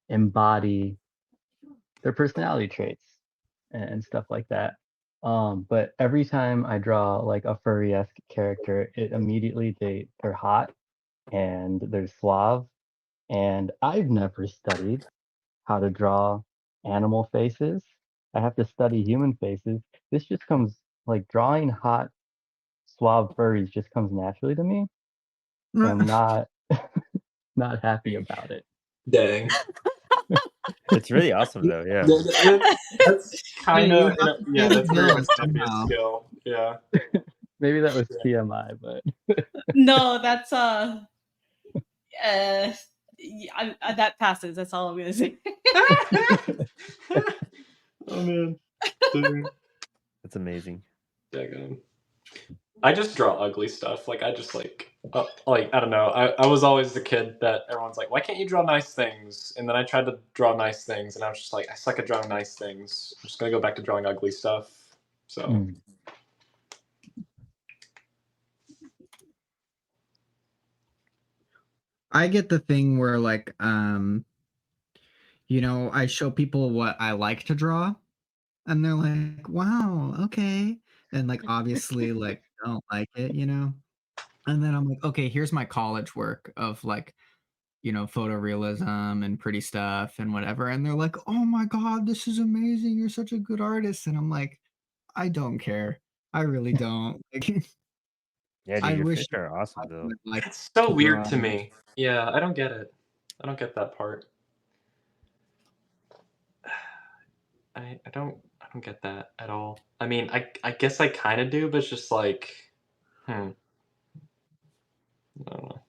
embody their personality traits and stuff like that? But every time I draw like a furry-esque character, it immediately they're hot and they're suave. And I've never studied how to draw animal faces. I have to study human faces. This just comes like drawing hot, suave furries just comes naturally to me. So I'm not happy about it. dang. It's really awesome though. Yeah. That's kind of, yeah, that's very much a somehow. skill. Yeah. Maybe that was TMI, but No, that's that passes. That's all I'm gonna say. Oh man. Dang. That's amazing. Daggone. I just draw ugly stuff. Like I just like I don't know. I was always the kid that everyone's like, why can't you draw nice things? And then I tried to draw nice things, and I was just like, I suck at drawing nice things. I'm just gonna go back to drawing ugly stuff. So. I get the thing where like you know, I show people what I like to draw, and they're like, "Wow, okay." And, like, obviously, like, don't like it, you know? And then I'm like, "Okay, here's my college work of, like, you know, photorealism and pretty stuff and whatever." And they're like, "Oh my god, this is amazing. You're such a good artist." And I'm like, "I don't care. I really don't." Like, Yeah, dude, I your wish fish are awesome I though. would like It's so to weird draw to more. me. Yeah, I don't get it. I don't get that part. I don't get that at all. I mean, I guess I kind of do, but it's just like, I don't know.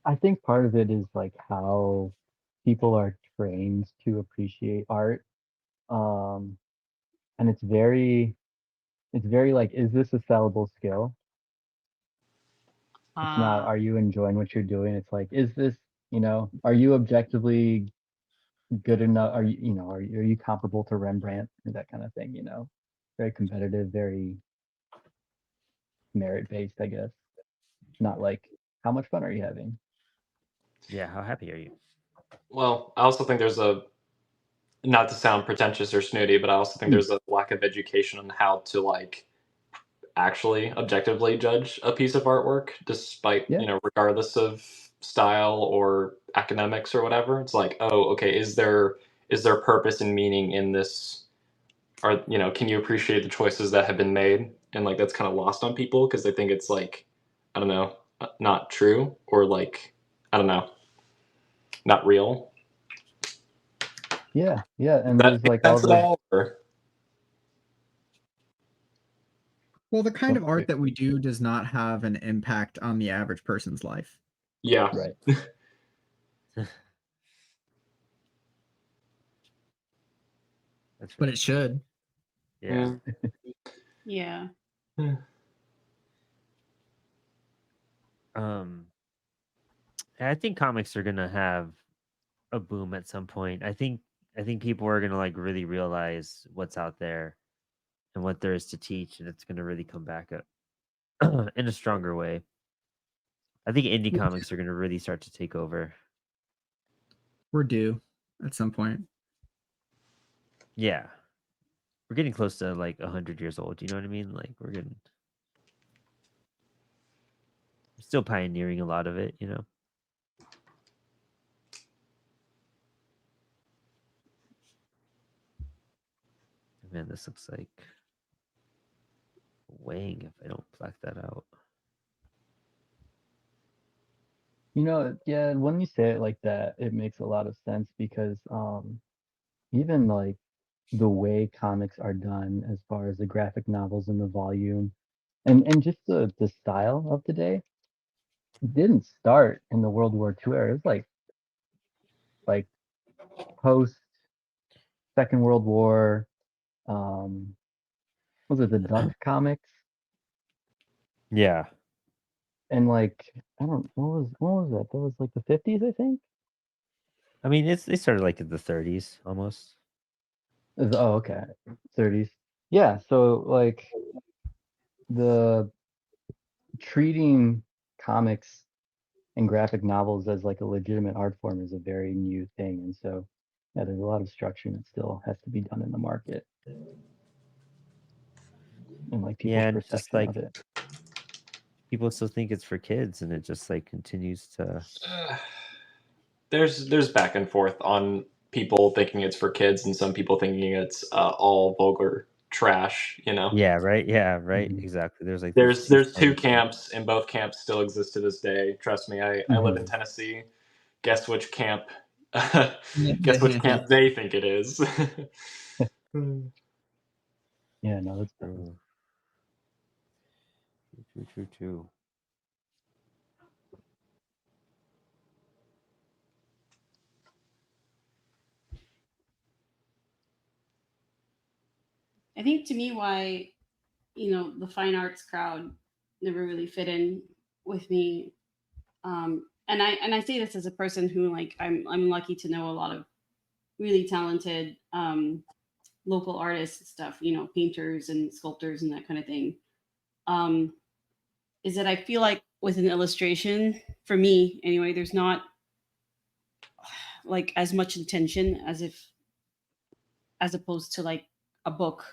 I think part of it is like how people are trained to appreciate art. Um, and it's very like, is this a sellable skill? It's not, Ah, are you enjoying what you're doing? It's like, is this, you know, are you objectively good enough? Are you, you know, are you comparable to Rembrandt or that kind of thing, you know? Very competitive, very merit based, I guess. Not like, how much fun are you having? Yeah, how happy are you? Well, I also think there's a, not to sound pretentious or snooty, but I also think Hmm. there's a lack of education on how to like actually objectively judge a piece of artwork, despite, Yeah, regardless of style or academics or whatever. It's like, oh, okay, is there purpose and meaning in this? Or can you appreciate the choices that have been made? And like that's kind of lost on people because they think it's like, I don't know, not true, or like, I don't know, not real. yeah, yeah. Does And that there's make like all sense at the, all? Or Well, the kind oh, of art that we do does not have an impact on the average person's life, yeah. right. That's but right. it should. Yeah. yeah. Um, I think comics are gonna have a boom at some point. I think people are gonna like really realize what's out there and what there is to teach, and it's gonna really come back up in a stronger way. I think indie comics are gonna really start to take over. We're due at some point. Yeah, we're getting close to like 100 years old. You know what I mean? Like we're still pioneering a lot of it. You know. Man, this looks like weighing if I don't black that out. You know, yeah, when you say it like that, it makes a lot of sense because even like the way comics are done as far as the graphic novels and the volume and just the style of the day didn't start in the World War II era. It was like post Second World War. Um, was it the Duck comics? Yeah. And like I don't what was that? That was like the 50s, I think. I mean, they started like in the 30s almost. Oh, okay, 30s. Yeah, so like the treating comics and graphic novels as like a legitimate art form is a very new thing, and so yeah, there's a lot of structuring that still has to be done in the market and like people's Yeah, and just perception of like it. people still think it's for kids, and it just like continues to. There's back and forth on people thinking it's for kids and some people thinking it's all vulgar trash. Yeah. Right. Yeah. Right. Hmm. Exactly. There's like these There's two there's two sides of it. camps, and both camps still exist to this day. Trust me, I live in Hmm. Tennessee. Guess which camp? Guess which camp they think it is. Yeah, no, that's fun. True. True. True. True. I think to me why the fine arts crowd never really fit in with me. And I say this as a person who like I'm lucky to know a lot of really talented local artists and stuff, painters and sculptors and that kind of thing. Um, is that I feel like with an illustration, for me anyway, there's not like as much intention as opposed to like a book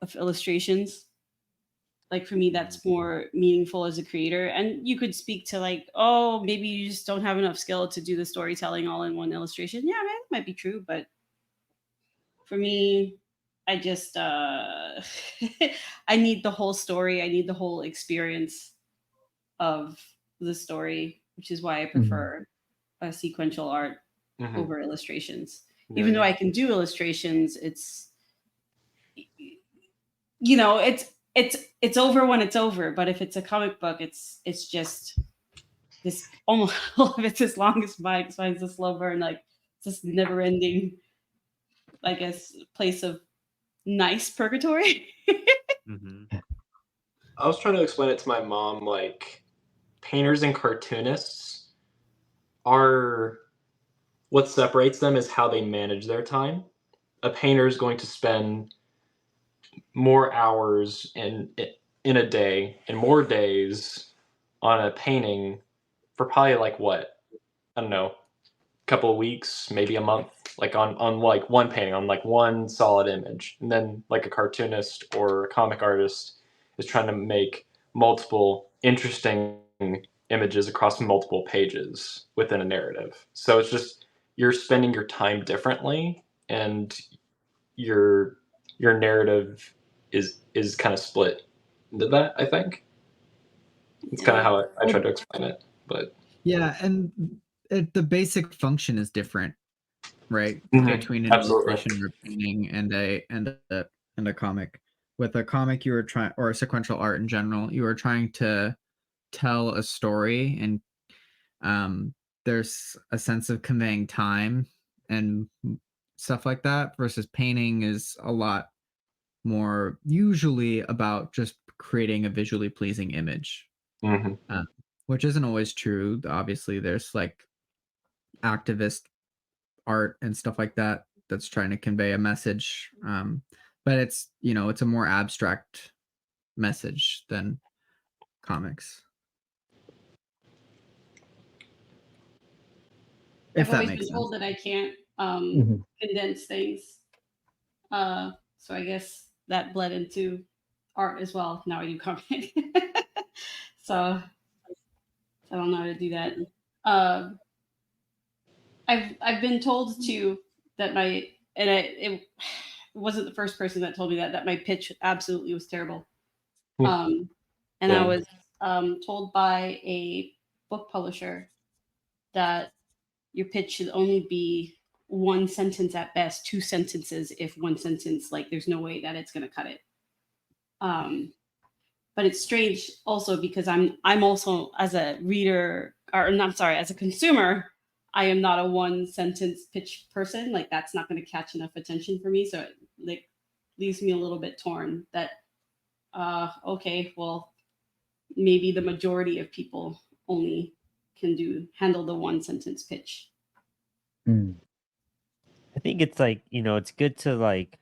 of illustrations. Like for me, that's more meaningful as a creator. And you could speak to like, oh, maybe you just don't have enough skill to do the storytelling all in one illustration. Yeah, man, that might be true, but for me, I just I need the whole story. I need the whole experience of the story, which is why I prefer sequential art Mhm. over illustrations. Yeah, Even though yeah. I can do illustrations, it's you know, it's over when it's over. But if it's a comic book, it's just this almost all of it's as long as mine's a slow burn, like this never ending, I guess, place of nice purgatory. Mhm. I was trying to explain it to my mom, like painters and cartoonists are what separates them is how they manage their time. A painter is going to spend more hours in a day and more days on a painting for probably like what, I don't know, a couple of weeks, maybe a month, like on like one painting, on like one solid image. And then like a cartoonist or a comic artist is trying to make multiple interesting images across multiple pages within a narrative. So it's just you're spending your time differently, and your your narrative is kind of split into that. I think it's kind of Yeah. how I try Well, to explain it. But yeah, and the basic function is different, right? Between an absolutely. illustration or painting and a comic. With a comic, you were trying, or a sequential art in general, you were trying to tell a story, and there's a sense of conveying time and stuff like that. Versus painting is a lot more usually about just creating a visually pleasing image, Hmm. uh, which isn't always true. Obviously, there's like activist art and stuff like that that's trying to convey a message. But it's, it's a more abstract message than comics, I've if that always makes been sense. told that I can't condense things. So I guess that bled into art as well. Now I do comic. So I don't know how to do that. Uh, I've been told too that my and it wasn't the first person that told me that my pitch absolutely was terrible. Um, and I Yeah. was told by a book publisher that your pitch should only be one sentence at best, two sentences if one sentence, like there's no way that it's going to cut it. But it's strange also because I'm also as a reader, or I'm sorry, as a consumer, I am not a one sentence pitch person. Like that's not going to catch enough attention for me. So it like leaves me a little bit torn that okay, well, maybe the majority of people only can handle the one sentence pitch. I think it's like, it's good to like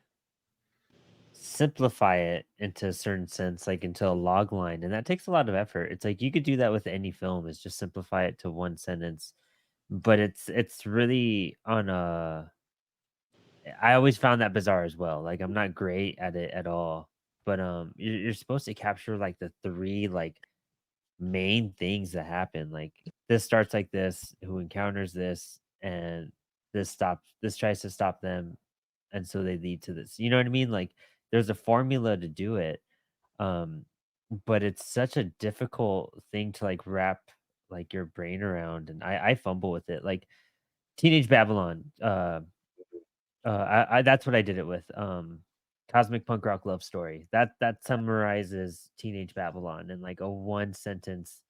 simplify it into a certain sense, like into a log line. And that takes a lot of effort. It's like you could do that with any film, is just simplify it to one sentence. But it's really on a I always found that bizarre as well. Like I'm not great at it at all. But you're supposed to capture like the three like main things that happen. Like this starts like this, who encounters this, and this tries to stop them, and so they lead to this. You know what I mean? Like there's a formula to do it. Um, but it's such a difficult thing to like wrap like your brain around, and I fumble with it. Like Teenage Babylon, I that's what I did it with. Cosmic Punk Rock Love Story. That summarizes Teenage Babylon in like a one sentence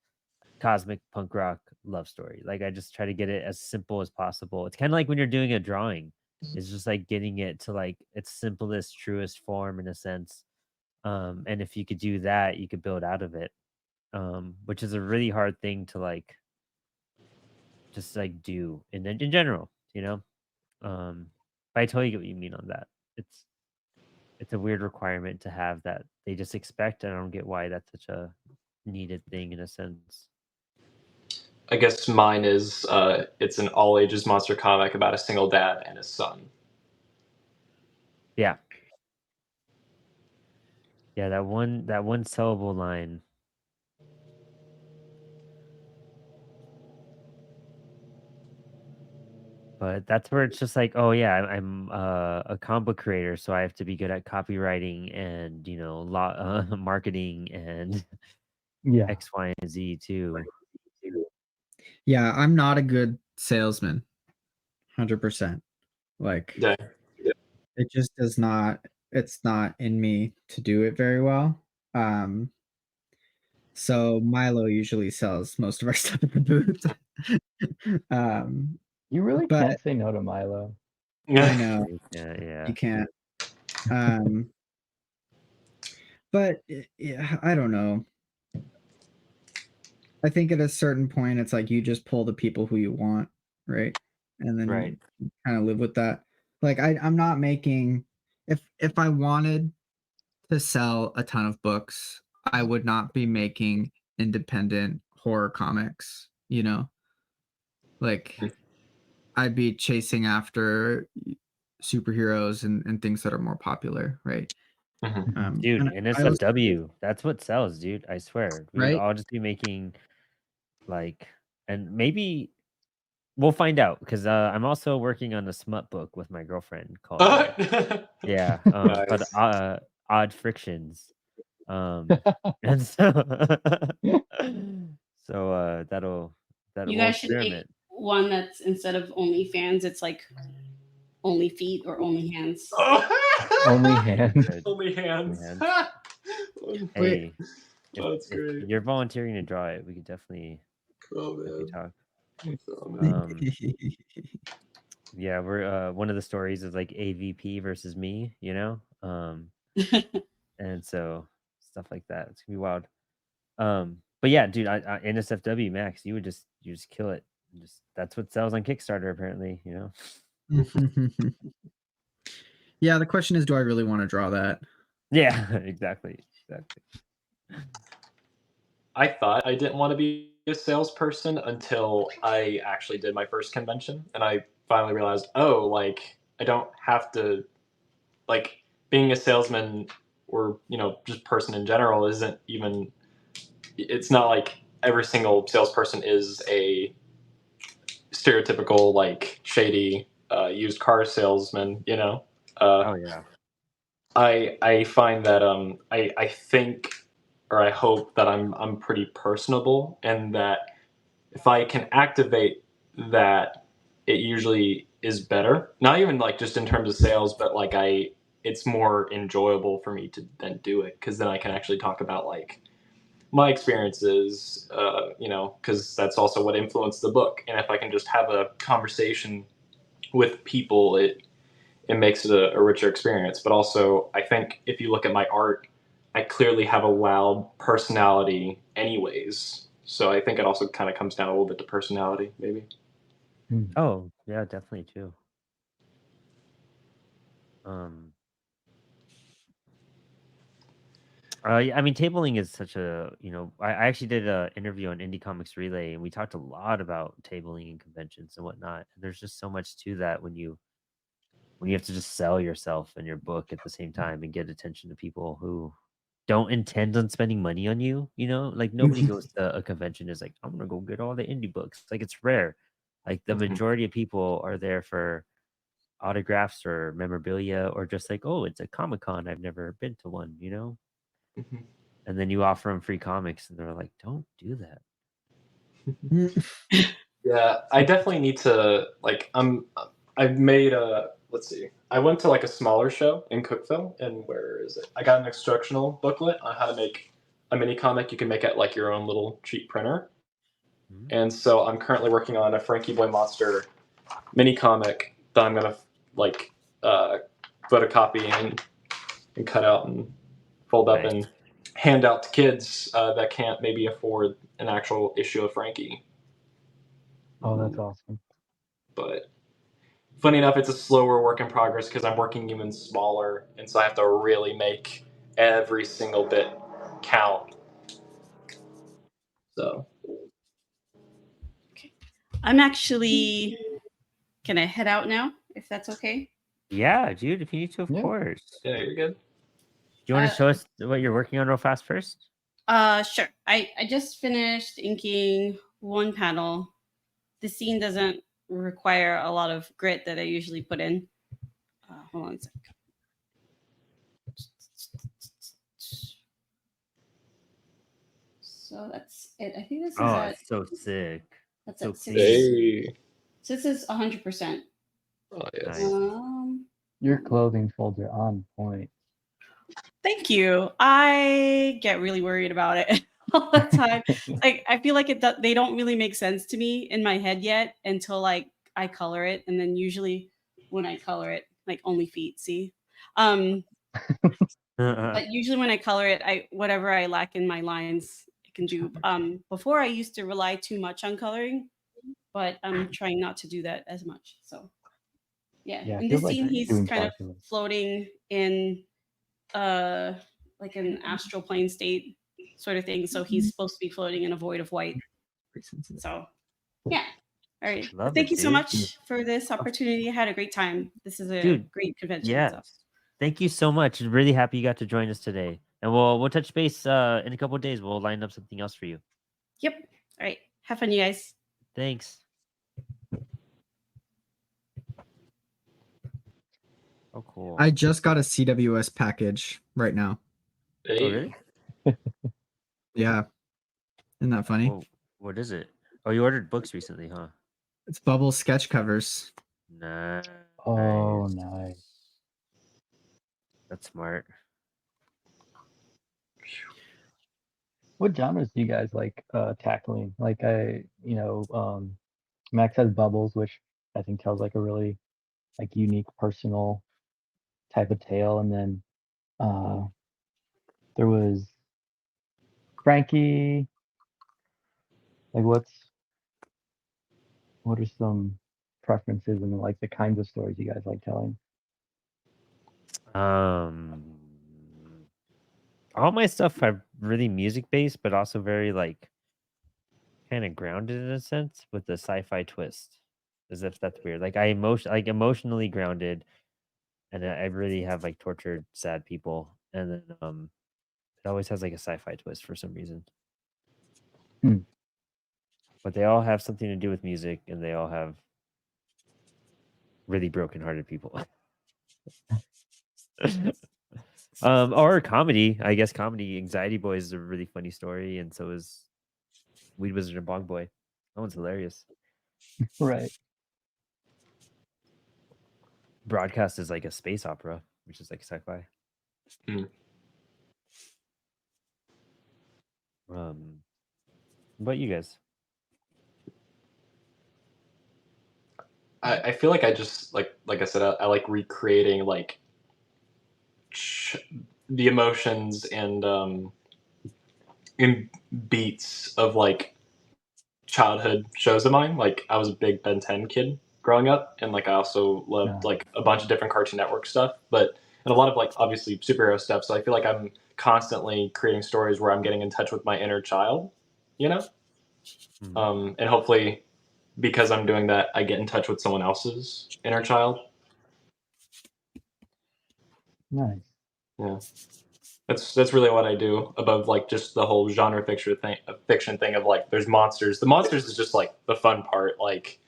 cosmic punk rock love story. Like I just try to get it as simple as possible. It's kind of like when you're doing a drawing. It's just like getting it to like its simplest, truest form in a sense. And if you could do that, you could build out of it. Which is a really hard thing to like just like do in general, you know? But I totally get what you mean on that. It's a weird requirement to have that they just expect, and I don't get why that's such a needed thing in a sense. I guess mine is it's an all ages monster comic about a single dad and his son. Yeah. Yeah, that one sellable line. But that's where it's just like, oh yeah, I'm a comic book creator, so I have to be good at copywriting and marketing and Yeah. X, Y, and Z too. Yeah, I'm not a good salesman. 100%. Like Yeah. it just does not. It's not in me to do it very well. So Milo usually sells most of our stuff at the booth. You really But can't say no to Milo. I know Yeah. you can't. But yeah, I don't know. I think at a certain point, it's like you just pull the people who you want, right? And then Right. you kind of live with that. Like I'm not making if I wanted to sell a ton of books, I would not be making independent horror comics, you know? Like I'd be chasing after superheroes and things that are more popular, right? Mhm. Dude, And I also, NSFW, that's what sells, dude. I swear. We would right? all just be making like, and maybe we'll find out because I'm also working on a smut book with my girlfriend called called Nice. Odd Frictions. And so that'll You we'll guys should make experiment. one that's instead of OnlyFans, it's like only feet or only hands. Only hands. Good. Only hands. hands. Wait. Hey, That's if great. you're volunteering to draw it, we could definitely Oh man. talk. Oh, man. Yeah, we're one of the stories is like AVP versus me, and so stuff like that. It's gonna be wild. But yeah, dude, I NSFW Max, you just kill it. That's what sells on Kickstarter apparently, Yeah, the question is, do I really want to draw that? Yeah, exactly. I thought I didn't want to be a salesperson until I actually did my first convention, and I finally realized, oh, like I don't have to, like being a salesman or just person in general isn't even. It's not like every single salesperson is a stereotypical like shady used car salesman. Oh yeah. I find that I think or I hope that I'm pretty personable, and that if I can activate that, it usually is better. Not even like just in terms of sales, but like it's more enjoyable for me to then do it, because then I can actually talk about like my experiences, because that's also what influenced the book. And if I can just have a conversation with people, it makes it a richer experience. But also, I think if you look at my art, I clearly have a loud personality, anyways. So I think it also kind of comes down a little bit to personality, maybe. Oh yeah, definitely too. Yeah, I mean, tabling is such a, I actually did an interview on Indie Comics Relay, and we talked a lot about tabling and conventions and whatnot. And there's just so much to that when you have to just sell yourself and your book at the same time and get attention to people who don't intend on spending money on you. Like nobody goes to a convention is like, I'm gonna go get all the indie books. Like it's rare. Like the majority of people are there for autographs or memorabilia or just like, oh, it's a Comic-Con. I've never been to one. And then you offer them free comics, and they're like, "Don't do that." Yeah, I definitely need to like. I've made a. Let's see. I went to like a smaller show in Cookville, and where is it? I got an instructional booklet on how to make a mini comic you can make at like your own little cheap printer. And so I'm currently working on a Frankie Boy Monster mini comic that I'm gonna like photocopy and cut out and fold up Nice. and hand out to kids that can't maybe afford an actual issue of Frankie. Oh, that's awesome. But funny enough, it's a slower work in progress because I'm working even smaller, and so I have to really make every single bit count. So I'm actually. Can I head out now? If that's okay. Yeah, dude. If you need to, of Yeah. course. Yeah, you're good. Do you want Uh, to show us what you're working on real fast first? Sure. I just finished inking one panel. The scene doesn't require a lot of grit that I usually put in. Hold on a sec. So that's it. I think this is Oh, at it's so sick. that's So at clean. 60. Hey. So this is 100%. Oh yes. Nice. Your clothing folds are on point. Thank you. I get really worried about it all the time. Like I feel like they don't really make sense to me in my head yet until like I color it, and then usually when I color it, like only feet. See, but usually when I color it, I whatever I lack in my lines, I can do. Before I used to rely too much on coloring, but I'm trying not to do that as much. So yeah, Yeah, it in feels this like scene, he's doing kind of calculus. floating in uh like an astral plane state sort of thing. So he's supposed to be floating in a void of white. So yeah. All right. Well, Love thank it, you so dude. much for this opportunity. I had a great time. This is a Dude, great convention. yes. So Thank you so much. Really happy you got to join us today. And we'll touch base in a couple of days. We'll line up something else for you. yep. All right. Have fun, you guys. Thanks. Oh, cool. I just got a CWS package right now. Oh, Hey. really? Yeah. Isn't that funny? Whoa, what is it? Oh, you ordered books recently, huh? It's bubble sketch covers. Nice. Oh, nice. That's smart. What genres do you guys like tackling? Like Max has bubbles, which I think tells like a really like unique personal type of tale, and then there was Frankie. Like what are some preferences and like the kinds of stories you guys like telling? All my stuff are really music based, but also very like kind of grounded in a sense with the sci-fi twist. As if that's weird. Like emotionally grounded, and I really have like tortured, sad people, and then it always has like a sci-fi twist for some reason. Hmm. But they all have something to do with music, and they all have really broken-hearted people. Or comedy. I guess comedy. Anxiety Boy is a really funny story, and so is Weed Wizard and Bong Boy. That one's hilarious. Right. Broadcast is like a space opera, which is like sci-fi. Mm. What about you guys? I feel like I just like I said, I like recreating like the emotions and in beats of like childhood shows of mine. Like I was a big Ben 10 kid growing up, and like I also loved like a bunch of different Cartoon Network stuff, but and a lot of like obviously superhero stuff. So I feel like I'm constantly creating stories where I'm getting in touch with my inner child, you know, and hopefully because I'm doing that, I get in touch with someone else's inner child. Nice. Yeah. That's really what I do above like just the whole genre fiction thing of like there's monsters. The monsters is just like the fun part, like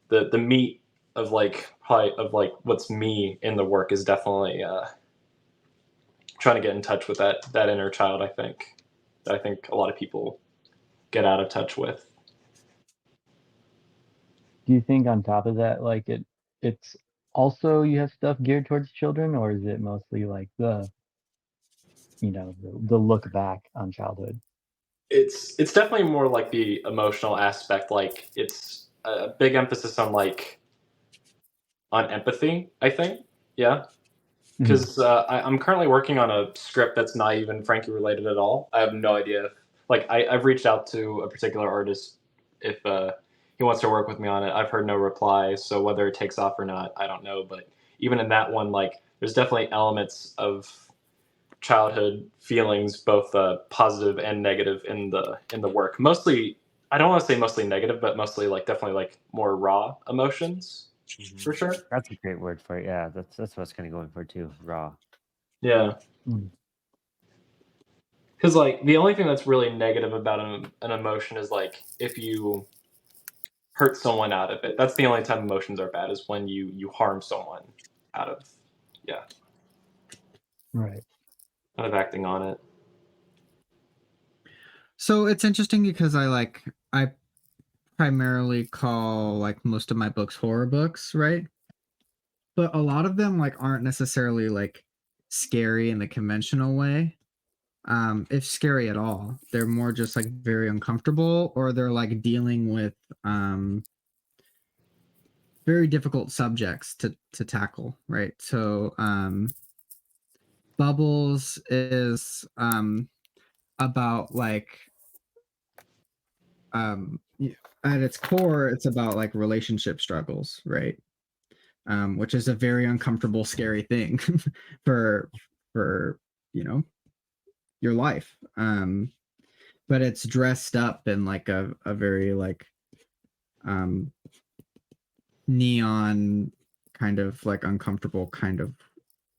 the meat of like probably of like what's me in the work is definitely trying to get in touch with that inner child. I think a lot of people get out of touch with. Do you think on top of that, like it's also you have stuff geared towards children, or is it mostly like the look back on childhood? It's definitely more like the emotional aspect. Like it's a big emphasis on like on empathy. I think, yeah, because I'm currently working on a script that's not even Frankie related at all. I have no idea. Like I've reached out to a particular artist if he wants to work with me on it. I've heard no reply, so whether it takes off or not, I don't know. But even in that one, like there's definitely elements of childhood feelings, both positive and negative in the work. Mostly I don't want to say mostly negative, but mostly like definitely like more raw emotions for sure. That's a great word for it. Yeah, that's what I was kind of going for too. Raw. Yeah. Mm. Because like the only thing that's really negative about an emotion is like if you hurt someone out of it. That's the only time emotions are bad, is when you harm someone out of Right. out of acting on it. So it's interesting because I primarily call like most of my books horror books, right? But a lot of them like aren't necessarily like scary in the conventional way. If scary at all. They're more just like very uncomfortable, or they're like dealing with very difficult subjects to tackle, right? So Bubbles is about like at its core, it's about like relationship struggles, right? Which is a very uncomfortable, scary thing for you know your life. But it's dressed up in like a very like um neon kind of like uncomfortable kind of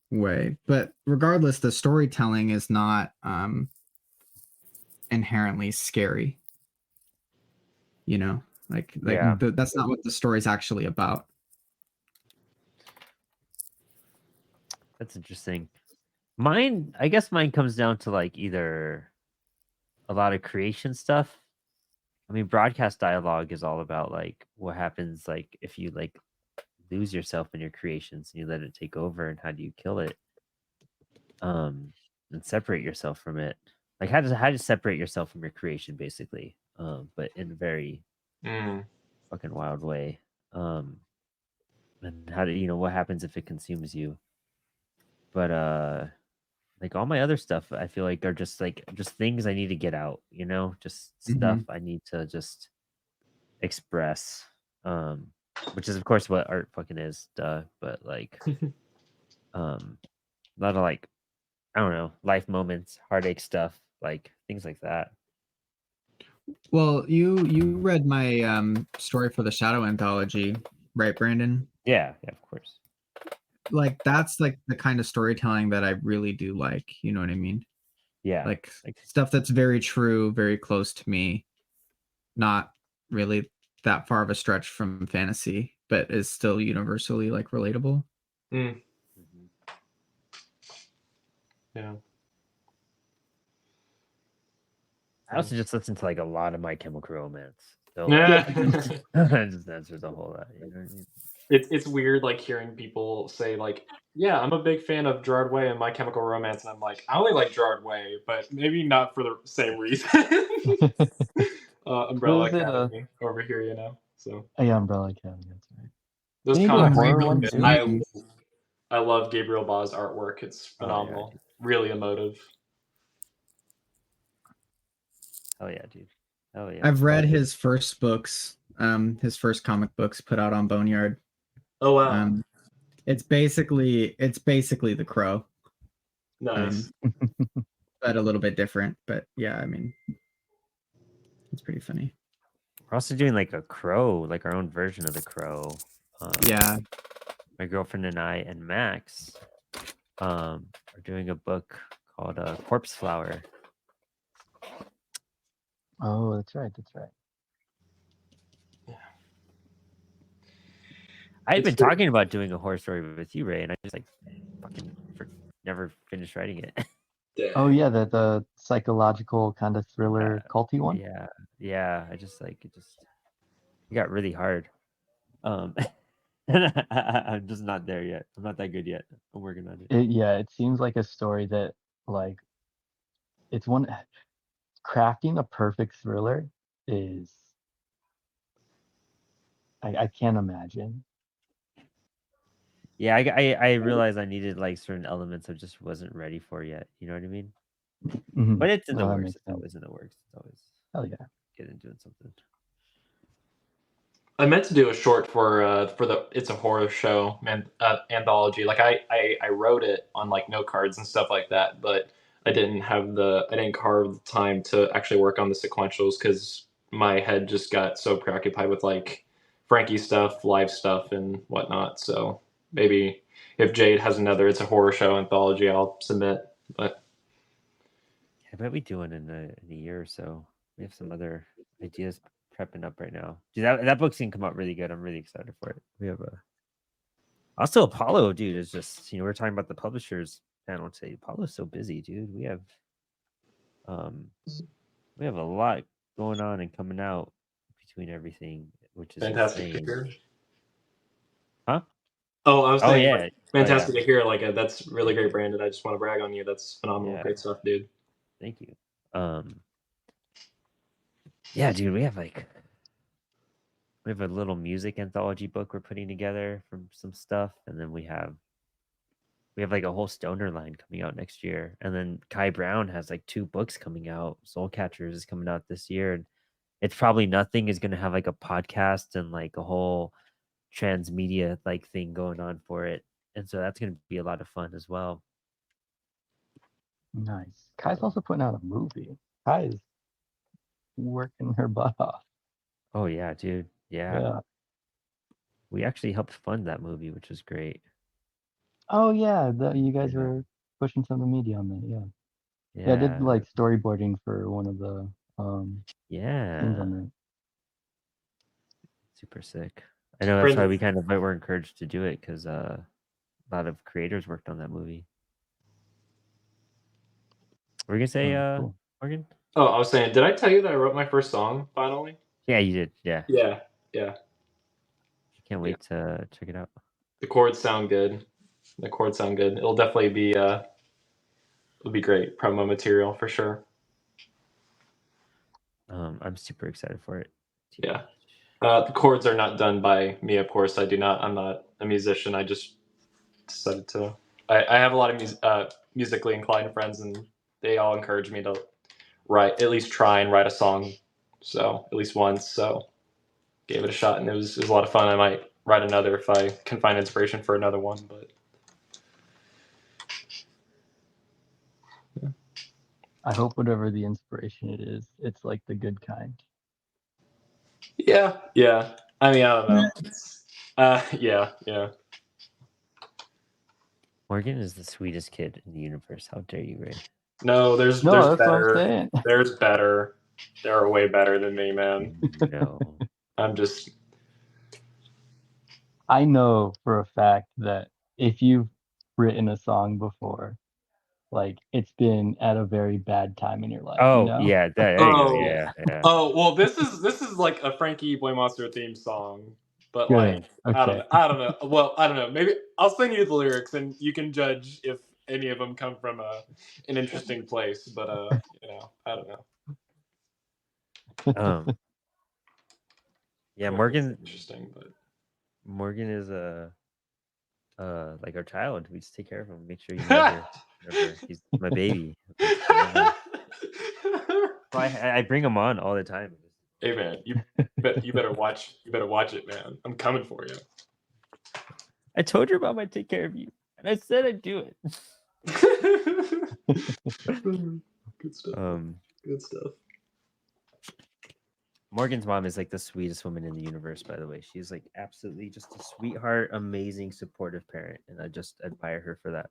way. But regardless, the storytelling is not inherently scary. You know, Yeah. that's not what the story's actually about. That's interesting. I guess mine comes down to like either a lot of creation stuff. I mean, broadcast dialogue is all about like what happens like if you like lose yourself in your creations and you let it take over, and how do you kill it? And separate yourself from it. Like how to separate yourself from your creation, basically. But in a very fucking wild way. And how do what happens if it consumes you? But like all my other stuff, I feel like are just things I need to get out, just stuff I need to just express. Which is of course what art fucking is, duh. But like a lot of like, I don't know, life moments, heartache stuff, like things like that. Well, you read my story for the Shadow Anthology, right, Brandon? Yeah, of course. Like that's like the kind of storytelling that I really do like. You know what I mean? Yeah, Like stuff that's very true, very close to me, not really that far of a stretch from fantasy, but is still universally like relatable. Mm. Yeah. I also just listen to like a lot of My Chemical Romance. So Yeah. that just answers a whole lot. You know what I mean? It's weird like hearing people say like, yeah, I'm a big fan of Gerard Way and My Chemical Romance, and I'm like, I only like Gerard Way, but maybe not for the same reason. Umbrella Was it Academy over here, So yeah, Umbrella Academy, that's right. those Didn't he do a comics are horror really one good. too? I love Gabriel Ba's artwork. It's Oh, yeah, phenomenal. dude. Really emotive. Hell yeah, dude. Hell yeah. I've read his first books, his first comic books put out on Boneyard. Oh wow. It's basically The Crow. Nice. But a little bit different. But yeah, I mean, it's pretty funny. We're also doing like a Crow, like our own version of the Crow. Yeah. My girlfriend and I and Max are doing a book called Corpse Flower. Oh, that's right. I had been talking about doing a horror story with you, Ray, and I just like fucking never finished writing it. Oh yeah, the psychological kind of thriller culty one. Yeah. I just like it got really hard. I'm just not there yet. I'm not that good yet. I'm working on it. It seems like a story that like it's one crafting a perfect thriller is I can't imagine. Yeah, I realized I needed like certain elements I just wasn't ready for yet. You know what I mean? Mm-hmm. But it's in the That works. makes It's sense. always in the works. It's always Hell yeah. getting doing something. I meant to do a short for the It's a Horror Show anthology. Like I wrote it on like note cards and stuff like that, but I didn't carve the time to actually work on the sequentials because my head just got so preoccupied with like Frankie stuff, live stuff, and whatnot. So maybe if Jade has another, it's a horror show anthology, I'll submit. But I bet we do it in a year or so. We have some other ideas prepping up right now. Dude, that book's gonna come out really good. I'm really excited for it. We have also Apollo, dude, is just, we're talking about the publishers panel today. Apollo's so busy, dude. We have a lot going on and coming out between everything, which is fantastic to insane. hear. Huh? Oh, I was saying, yeah. like, fantastic to hear. Like, that's really great, Brandon. I just want to brag on you. That's phenomenal. Yeah. Great stuff, dude. Thank you. Yeah, dude, we have a little music anthology book we're putting together from some stuff, and then we have like a whole stoner line coming out next year, and then Kai Brown has like 2 books coming out. Soul Catchers is coming out this year, and it's probably nothing is going to have like a podcast and like a whole transmedia like thing going on for it, and so that's going to be a lot of fun as well. Nice. Kai's also putting out a movie. Kai is working her butt off. Oh yeah, dude. Yeah. We actually helped fund that movie, which was great. Oh yeah, you guys Yeah. were pushing some of the media on that. Yeah, I did like storyboarding for one of the scenes on that. Super sick. I know that's why we kind of were encouraged to do it, because a lot of creators worked on that movie. Were you gonna say, cool. Morgan? Oh, I was saying, did I tell you that I wrote my first song finally? Yeah, you did. Yeah. Yeah. Can't wait to check it out. The chords sound good. It'll definitely be it'll be great promo material for sure. I'm super excited for it. Yeah. The chords are not done by me, of course. I'm not a musician. I just decided to. I have a lot of musically inclined friends, and they all encourage me to at least try and write a song. So at least once. So gave it a shot, and it was a lot of fun. I might write another if I can find inspiration for another one. But I hope whatever the inspiration it is, it's like the good kind. Yeah. I mean, I don't know. Yeah. Morgan is the sweetest kid in the universe. How dare you, Ray? No, there's that's better. what I'm saying. There's better. They are way better than me, man. No. I know for a fact that if you've written a song before, like it's been at a very bad time in your life. Yeah, there you go. Yeah. Oh well, this is like a Frankie Boy Monster theme song, but Good. like Okay. I don't know. Well, I don't know. Maybe I'll send you the lyrics and you can judge if any of them come from an interesting place. But I don't know. Yeah, Morgan. Interesting, but Morgan is like our child. We just take care of him, make sure he never. He's my baby. I bring him on all the time. Hey man, you better watch it, man. I'm coming for you. I told your mom I'd take care of you, and I said I'd do it. Good stuff. Good stuff. Morgan's mom is like the sweetest woman in the universe, by the way. She's like absolutely just a sweetheart, amazing, supportive parent, and I just admire her for that.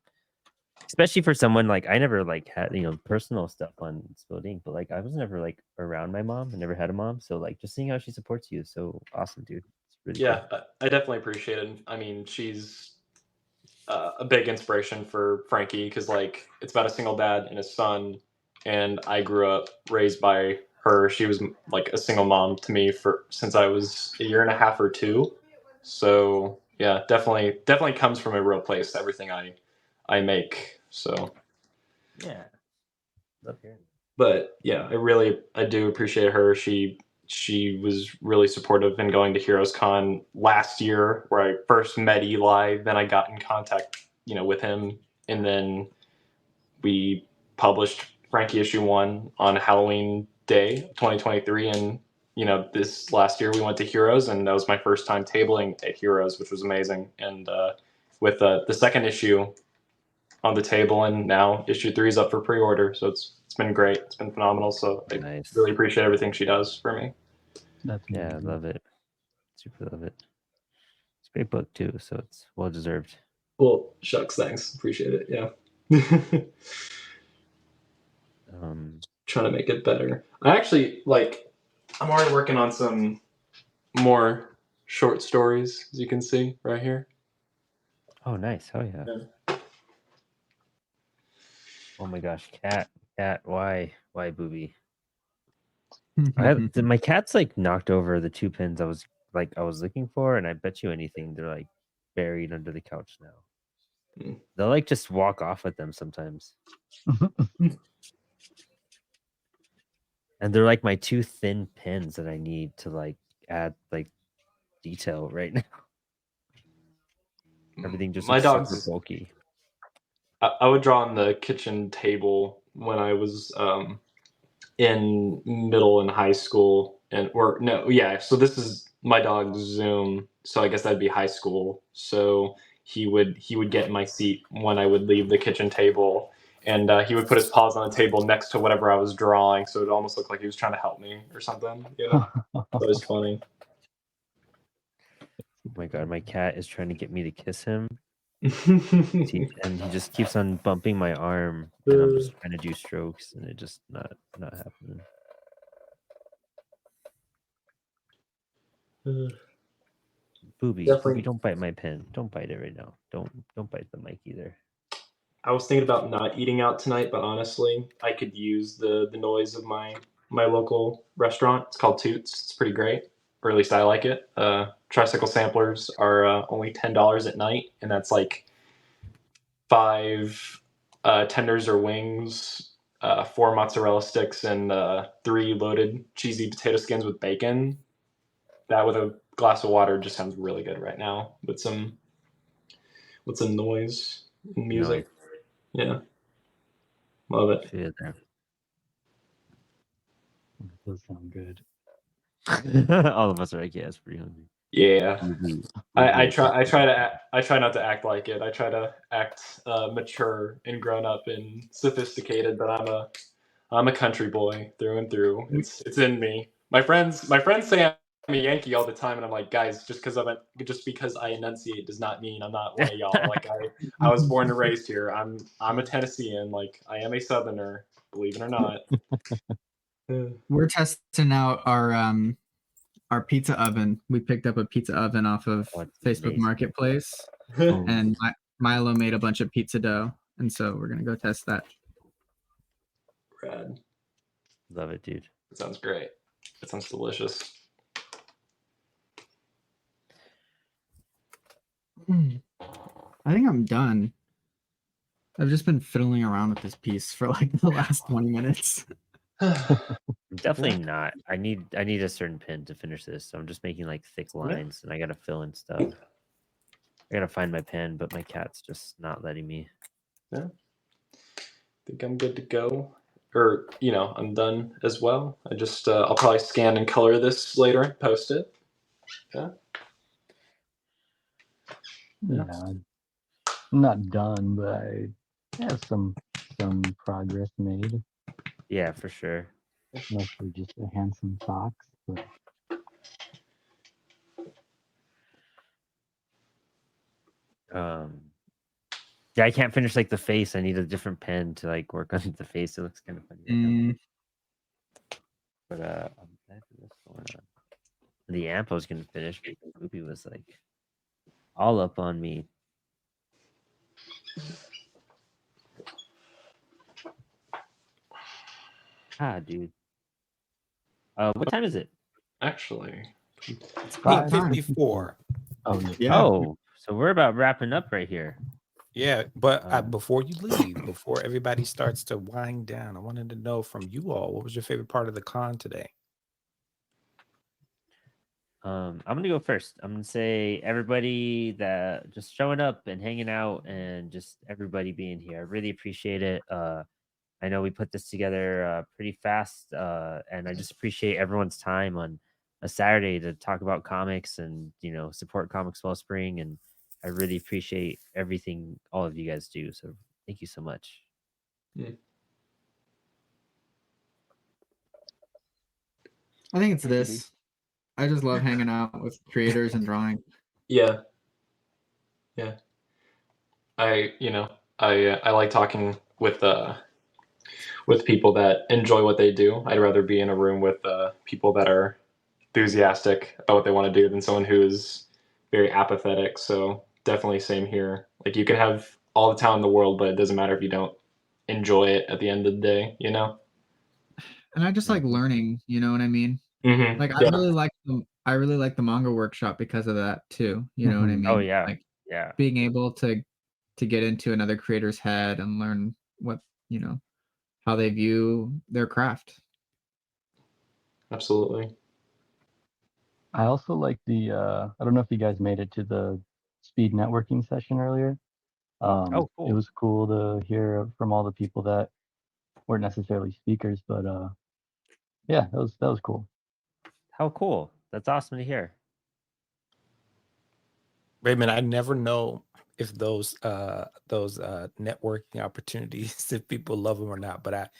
Especially for someone like I never like had personal stuff on Spilled Ink, but like I was never like around my mom. I never had a mom, so like just seeing how she supports you is so awesome, dude. It's really cool. I definitely appreciate it. I mean, she's a big inspiration for Frankie because like it's about a single dad and his son, and I grew up raised by her. She was like a single mom to me since I was a year and a half or 2. So yeah, definitely comes from a real place. Everything I make. So yeah, love hearing that. But yeah, I do appreciate her. She was really supportive in going to Heroes Con last year, where I first met Eli. Then I got in contact, with him, and then we published Frankie issue 1 on Halloween Day, 2023, and this last year we went to Heroes, and that was my first time tabling at Heroes, which was amazing. And with the second issue on the table, and now issue 3 is up for pre-order, so it's been great. It's been phenomenal. So I really appreciate everything she does for me. That's Yeah, I amazing. love it. Super love it. It's a great book too, so it's well deserved. Well, shucks, thanks. Appreciate it. Yeah. Trying to make it better. I actually I'm already working on some more short stories, as you can see right here. Oh, nice. Oh yeah. Yeah. Oh my gosh, cat, why, booby? My cat's like knocked over the 2 pins I was looking for, and I bet you anything they're like buried under the couch now. Mm. They'll like just walk off with them sometimes, and they're like my 2 thin pins that I need to like add like detail right now. Everything just My looks super dog's. bulky. I would draw on the kitchen table when I was in middle and high school, so this is my dog's Zoom, so I guess that'd be high school. So he would get in my seat when I would leave the kitchen table, and he would put his paws on the table next to whatever I was drawing, so it almost looked like he was trying to help me or something. Yeah, that was funny. Oh my god, my cat is trying to get me to kiss him, He and he just keeps on bumping my arm, and I'm just trying to do strokes, and it just not happening. Booby, Definitely. don't bite my pen. Don't bite it right now. Don't bite the mic either. I was thinking about not eating out tonight, but honestly, I could use the noise of my local restaurant. It's called Toots. It's pretty great, or at least I like it. Tricycle samplers are only $10 at night, and that's like 5 tenders or wings, 4 mozzarella sticks, and 3 loaded cheesy potato skins with bacon. That with a glass of water just sounds really good right now with some noise and music. Yeah, love it. Feel it there. That does sound good. All of us are like, yeah, it's pretty hungry. Yeah. I Booby, try not to act like it. I try to act mature and grown up and sophisticated, but I'm a country boy through and through. It's in me. My friends say I'm a Yankee all the time, and I'm like, guys, just because I enunciate does not mean I'm not one of y'all. Like I was born and raised here. I'm a Tennessean. Like I am a Southerner, believe it or not. We're testing out our pizza oven. We picked up a pizza oven off of Facebook amazing. Marketplace, Oh, and Milo made a bunch of pizza dough, and so we're gonna go test that. Rad. Love it, dude. That sounds great. That sounds delicious. I think I'm done. I've just been fiddling around with this piece for like the last 20 minutes. Definitely not. I need a certain pen to finish this. So I'm just making like thick lines, and I gotta fill in stuff. I gotta find my pen, but my cat's just not letting me. Yeah. Think I'm good to go. Or, I'm done as well. I just I'll probably scan and color this later and post it. Yeah. yeah. I'm not done, but I have some progress made. Yeah, for sure. Mostly just a handsome fox, but Yeah, I can't finish like the face. I need a different pen to like work on the face. It looks kind of funny right now. But I'm glad for this going on. The amp I was gonna finish, but Ruby was like all up on me. Dude. What time is it? Actually. It's about time. 8:54. oh Yeah. Oh, so we're about wrapping up right here. Yeah, but before you leave, before everybody starts to wind down, I wanted to know from you all, what was your favorite part of the con today? I'm gonna go first. I'm gonna say everybody that just showing up and hanging out and just everybody being here. I really appreciate it. I know we put this together pretty fast, and I just appreciate everyone's time on a Saturday to talk about comics and support Comix Wellspring. And I really appreciate everything all of you guys do. So thank you so much. I think it's this. I just love hanging out with creators and drawing. Yeah, yeah. I like talking with people that enjoy what they do. I'd rather be in a room with people that are enthusiastic about what they want to do than someone who is very apathetic. So definitely same here. Like you can have all the talent in the world, but it doesn't matter if you don't enjoy it at the end of the day, you know? And I just like learning, you know what I mean? Mm-hmm. Like Yeah. I really like the manga workshop because of that too. You know what I Mhm. Oh mean? yeah, Like yeah. being able to get into another creator's head and learn what, you know, how they view their craft. Absolutely. I also like the I don't know if you guys made it to the speed networking session earlier. Oh, It cool. was cool to hear from all the people that weren't necessarily speakers, but yeah, that was cool. How cool. That's awesome to hear. Raymond, I never know if those networking opportunities, if people love them or not, but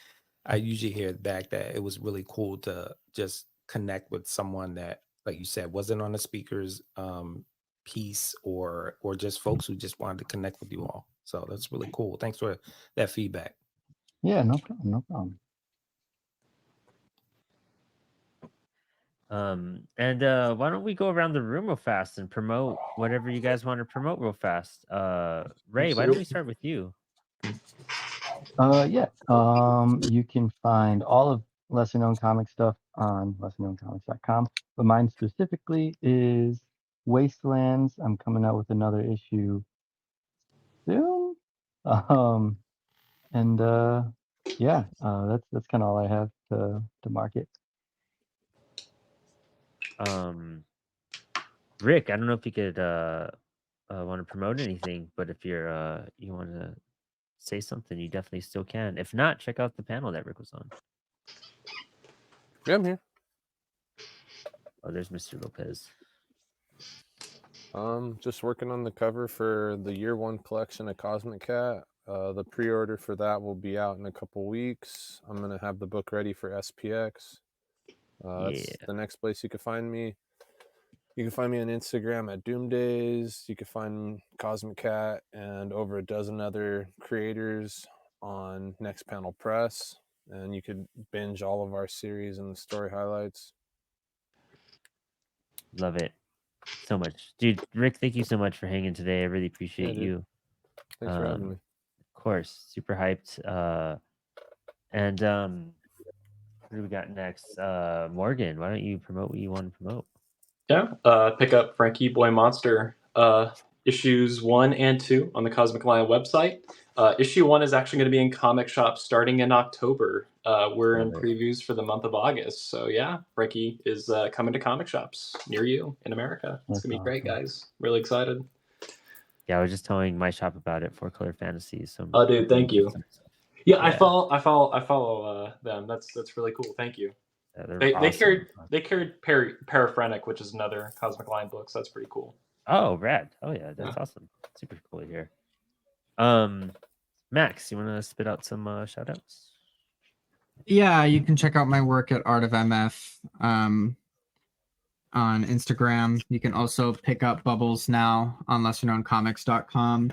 I usually hear back that it was really cool to just connect with someone that, like you said, wasn't on the speakers piece, or just folks who just wanted to connect with you all. So that's really cool. Thanks for that feedback. Yeah, no problem, no problem. And why don't we go around the room real fast and promote whatever you guys want to promote real fast? Ray, why don't we Absolutely. start with you? Yeah. You can find all of lesser known comic stuff on lesserknowncomics.com, but mine specifically is Wastelands. I'm coming out with another issue soon. Um, and yeah, that's kind of all I have to market. Rick, I don't know if you could want to promote anything, but if you want to say something, you definitely still can. If not, check out the panel that Rick was on. Yeah, I'm here. Oh, there's Mr. Lopez. Just working on the cover for the year 1 collection of Cosmic Cat. The pre-order for that will be out in a couple weeks. I'm gonna have the book ready for SPX. That's the next place you can find me. You can find me on Instagram at Doom Days. You can find Cosmic Cat and over a dozen other creators on Next Panel Press. And you could binge all of our series and the story highlights. Love it so much, dude. Rick, thank you so much for hanging today. I really appreciate dude. you. Thanks for having me. Of course, super hyped. And what do we got next? Morgan, why don't you promote what you want to promote? Yeah. Pick up Frankie Boy Monster issues 1 and 2 on the Cosmic Lion website. Issue 1 is actually going to be in comic shops starting in October. We're in Love it. previews for the month of August. So yeah, Frankie is coming to comic shops near you in America. It's That's gonna be great, awesome. guys. Really excited. Yeah, I was just telling my shop about it, Four Color Fantasies. So Oh, dude, thank you. Yeah, I follow them. That's really cool. Thank you. Yeah, they're They awesome. carried Paraphrenic, which is another Cosmic Lion book. So that's pretty cool. Oh, rad. Oh yeah, that's awesome. Super cool to hear. Max, you want to spit out some shout outs? Yeah, you can check out my work at Art of MF on Instagram. You can also pick up Bubbles now on lesserknowncomics.com.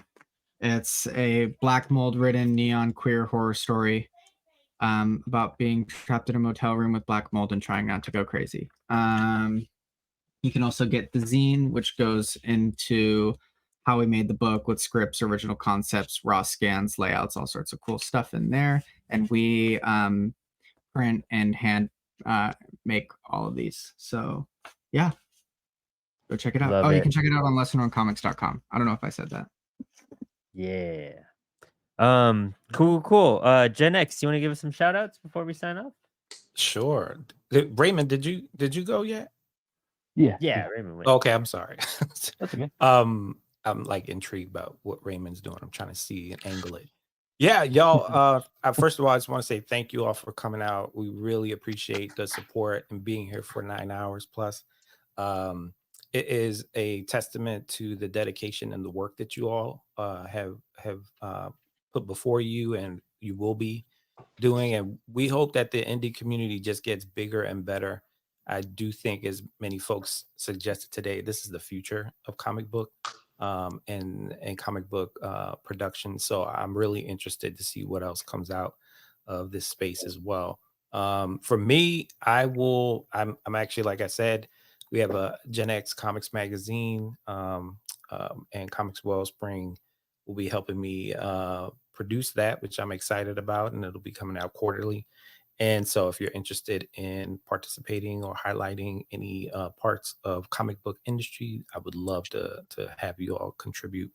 It's a black mold ridden neon queer horror story about being trapped in a motel room with black mold and trying not to go crazy. You can also get the zine, which goes into how we made the book with scripts, original concepts, raw scans, layouts, all sorts of cool stuff in there. And we print and hand make all of these. So yeah, go check it out. Love You it. can check it out on lesserknowncomics.com. I don't know if I said that. Yeah. Cool. GenX, you want to give us some shout outs before we sign off? Sure. Raymond, did you go yet? Yeah, Raymond went. Okay, I'm sorry. That's okay. I'm like intrigued about what Raymond's doing. I'm trying to see and angle it. Yeah, y'all. First of all, I just want to say thank you all for coming out. We really appreciate the support and being here for 9 hours plus. It is a testament to the dedication and the work that you all have put before you, and you will be doing. And we hope that the indie community just gets bigger and better. I do think, as many folks suggested today, this is the future of comic book and comic book production. So I'm really interested to see what else comes out of this space as well. For me, I'm actually, like I said, we have a GenX Comics magazine, and Comix Wellspring will be helping me produce that, which I'm excited about, and it'll be coming out quarterly. And so, if you're interested in participating or highlighting any parts of comic book industry, I would love to have you all contribute.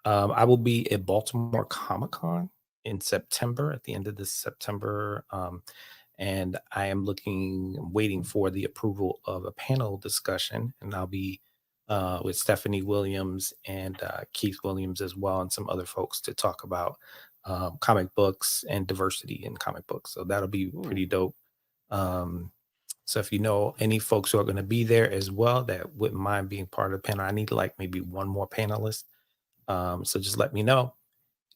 I will be at Baltimore Comic Con in September, at the end of this September, and I am waiting for the approval of a panel discussion, and I'll be with Stephanie Williams and Keith Williams as well, and some other folks to talk about comic books and diversity in comic books. So that'll be pretty dope. Um, so if you know any folks who are going to be there as well that wouldn't mind being part of the panel, I need like maybe one more panelist. So just let me know.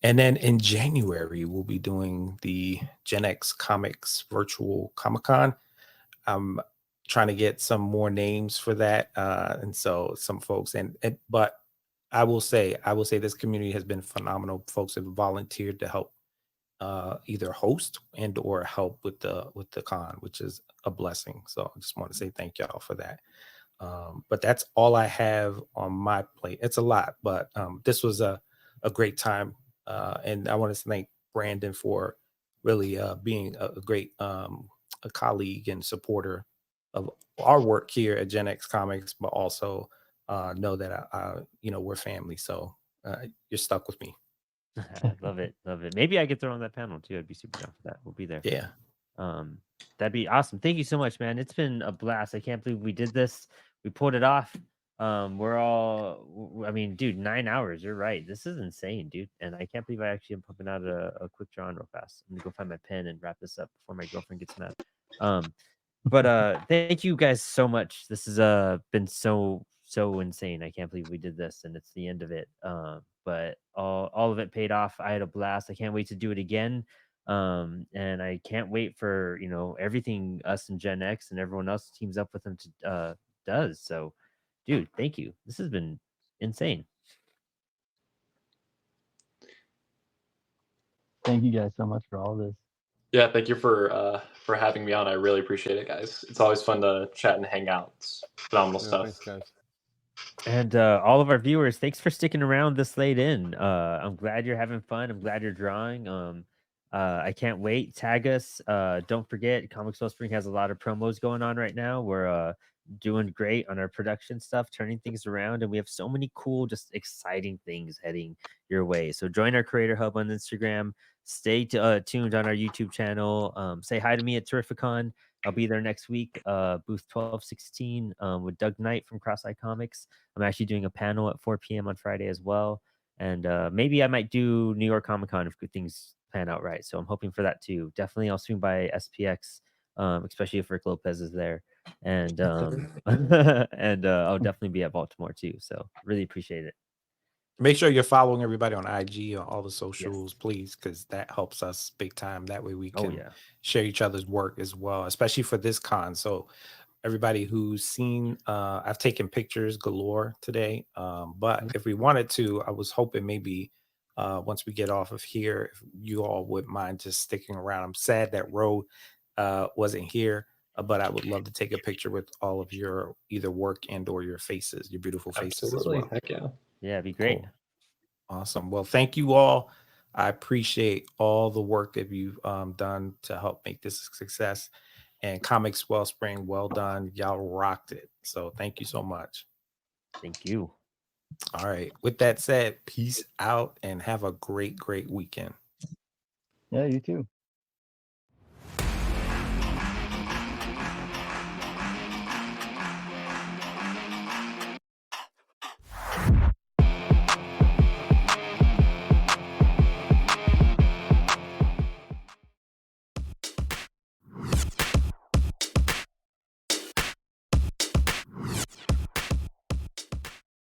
And then in January, we'll be doing the Gen X Comics Virtual Comic Con. I'm trying to get some more names for that. And so some folks, but I will say this community has been phenomenal. Folks have volunteered to help either host and or help with the con, which is a blessing. So I just want to say thank y'all for that. But that's all I have on my plate. It's a lot, but this was a great time. And I want to thank Brandon for really being a great a colleague and supporter of our work here at Gen X Comics, but also know that we're family. So you're stuck with me. Love it, love it. Maybe I could throw on that panel too. I'd be super down for that. We'll be there. Yeah. That'd be awesome. Thank you so much, man. It's been a blast. I can't believe we did this. We pulled it off. I mean, dude, 9 hours. You're right. This is insane, dude. And I can't believe I actually am pumping out a quick drawing real fast. I'm gonna go find my pen and wrap this up before my girlfriend gets mad. But thank you guys so much. This has been so insane. I can't believe we did this and it's the end of it. But all of it paid off. I had a blast. I can't wait to do it again. And I can't wait for everything us and Gen X and everyone else teams up with them to does. So, dude, thank you. This has been insane. Thank you guys so much for all this. Yeah, thank you for having me on. I really appreciate it, guys. It's always fun to chat and hang out. It's phenomenal stuff. Thanks, guys. And all of our viewers, thanks for sticking around this late in. I'm glad you're having fun. I'm glad you're drawing. I can't wait. Tag us. Don't forget, Comix Wellspring has a lot of promos going on right now. We're doing great on our production stuff, turning things around, and we have so many cool, just exciting things heading your way. So join our Creator Hub on Instagram. Stay tuned on our YouTube channel. Say hi to me at Terrificon. I'll be there next week, booth 1216 with Doug Knight from Cross Eye Comics. I'm actually doing a panel at 4 p.m. on Friday as well. And maybe I might do New York Comic Con if good things pan out right. So I'm hoping for that too. Definitely I'll swing by SPX, especially if Rick Lopez is there. And and I'll definitely be at Baltimore too. So really appreciate it. Make sure you're following everybody on IG or all the socials, please, because that helps us big time. That way we can share each other's work as well, especially for this con. So everybody who's seen, I've taken pictures galore today. But if we wanted to, I was hoping maybe once we get off of here, if you all would mind just sticking around. I'm sad that Ro wasn't here, but I would love to take a picture with all of your either work and or your faces, your beautiful faces Absolutely. as well. Heck yeah. Yeah, it'd be great. Cool. Awesome. Well, thank you all. I appreciate all the work that you've done to help make this a success. And Comix Wellspring, well done. Y'all rocked it. So thank you so much. Thank you. All right. With that said, peace out and have a great, great weekend. Yeah, you too.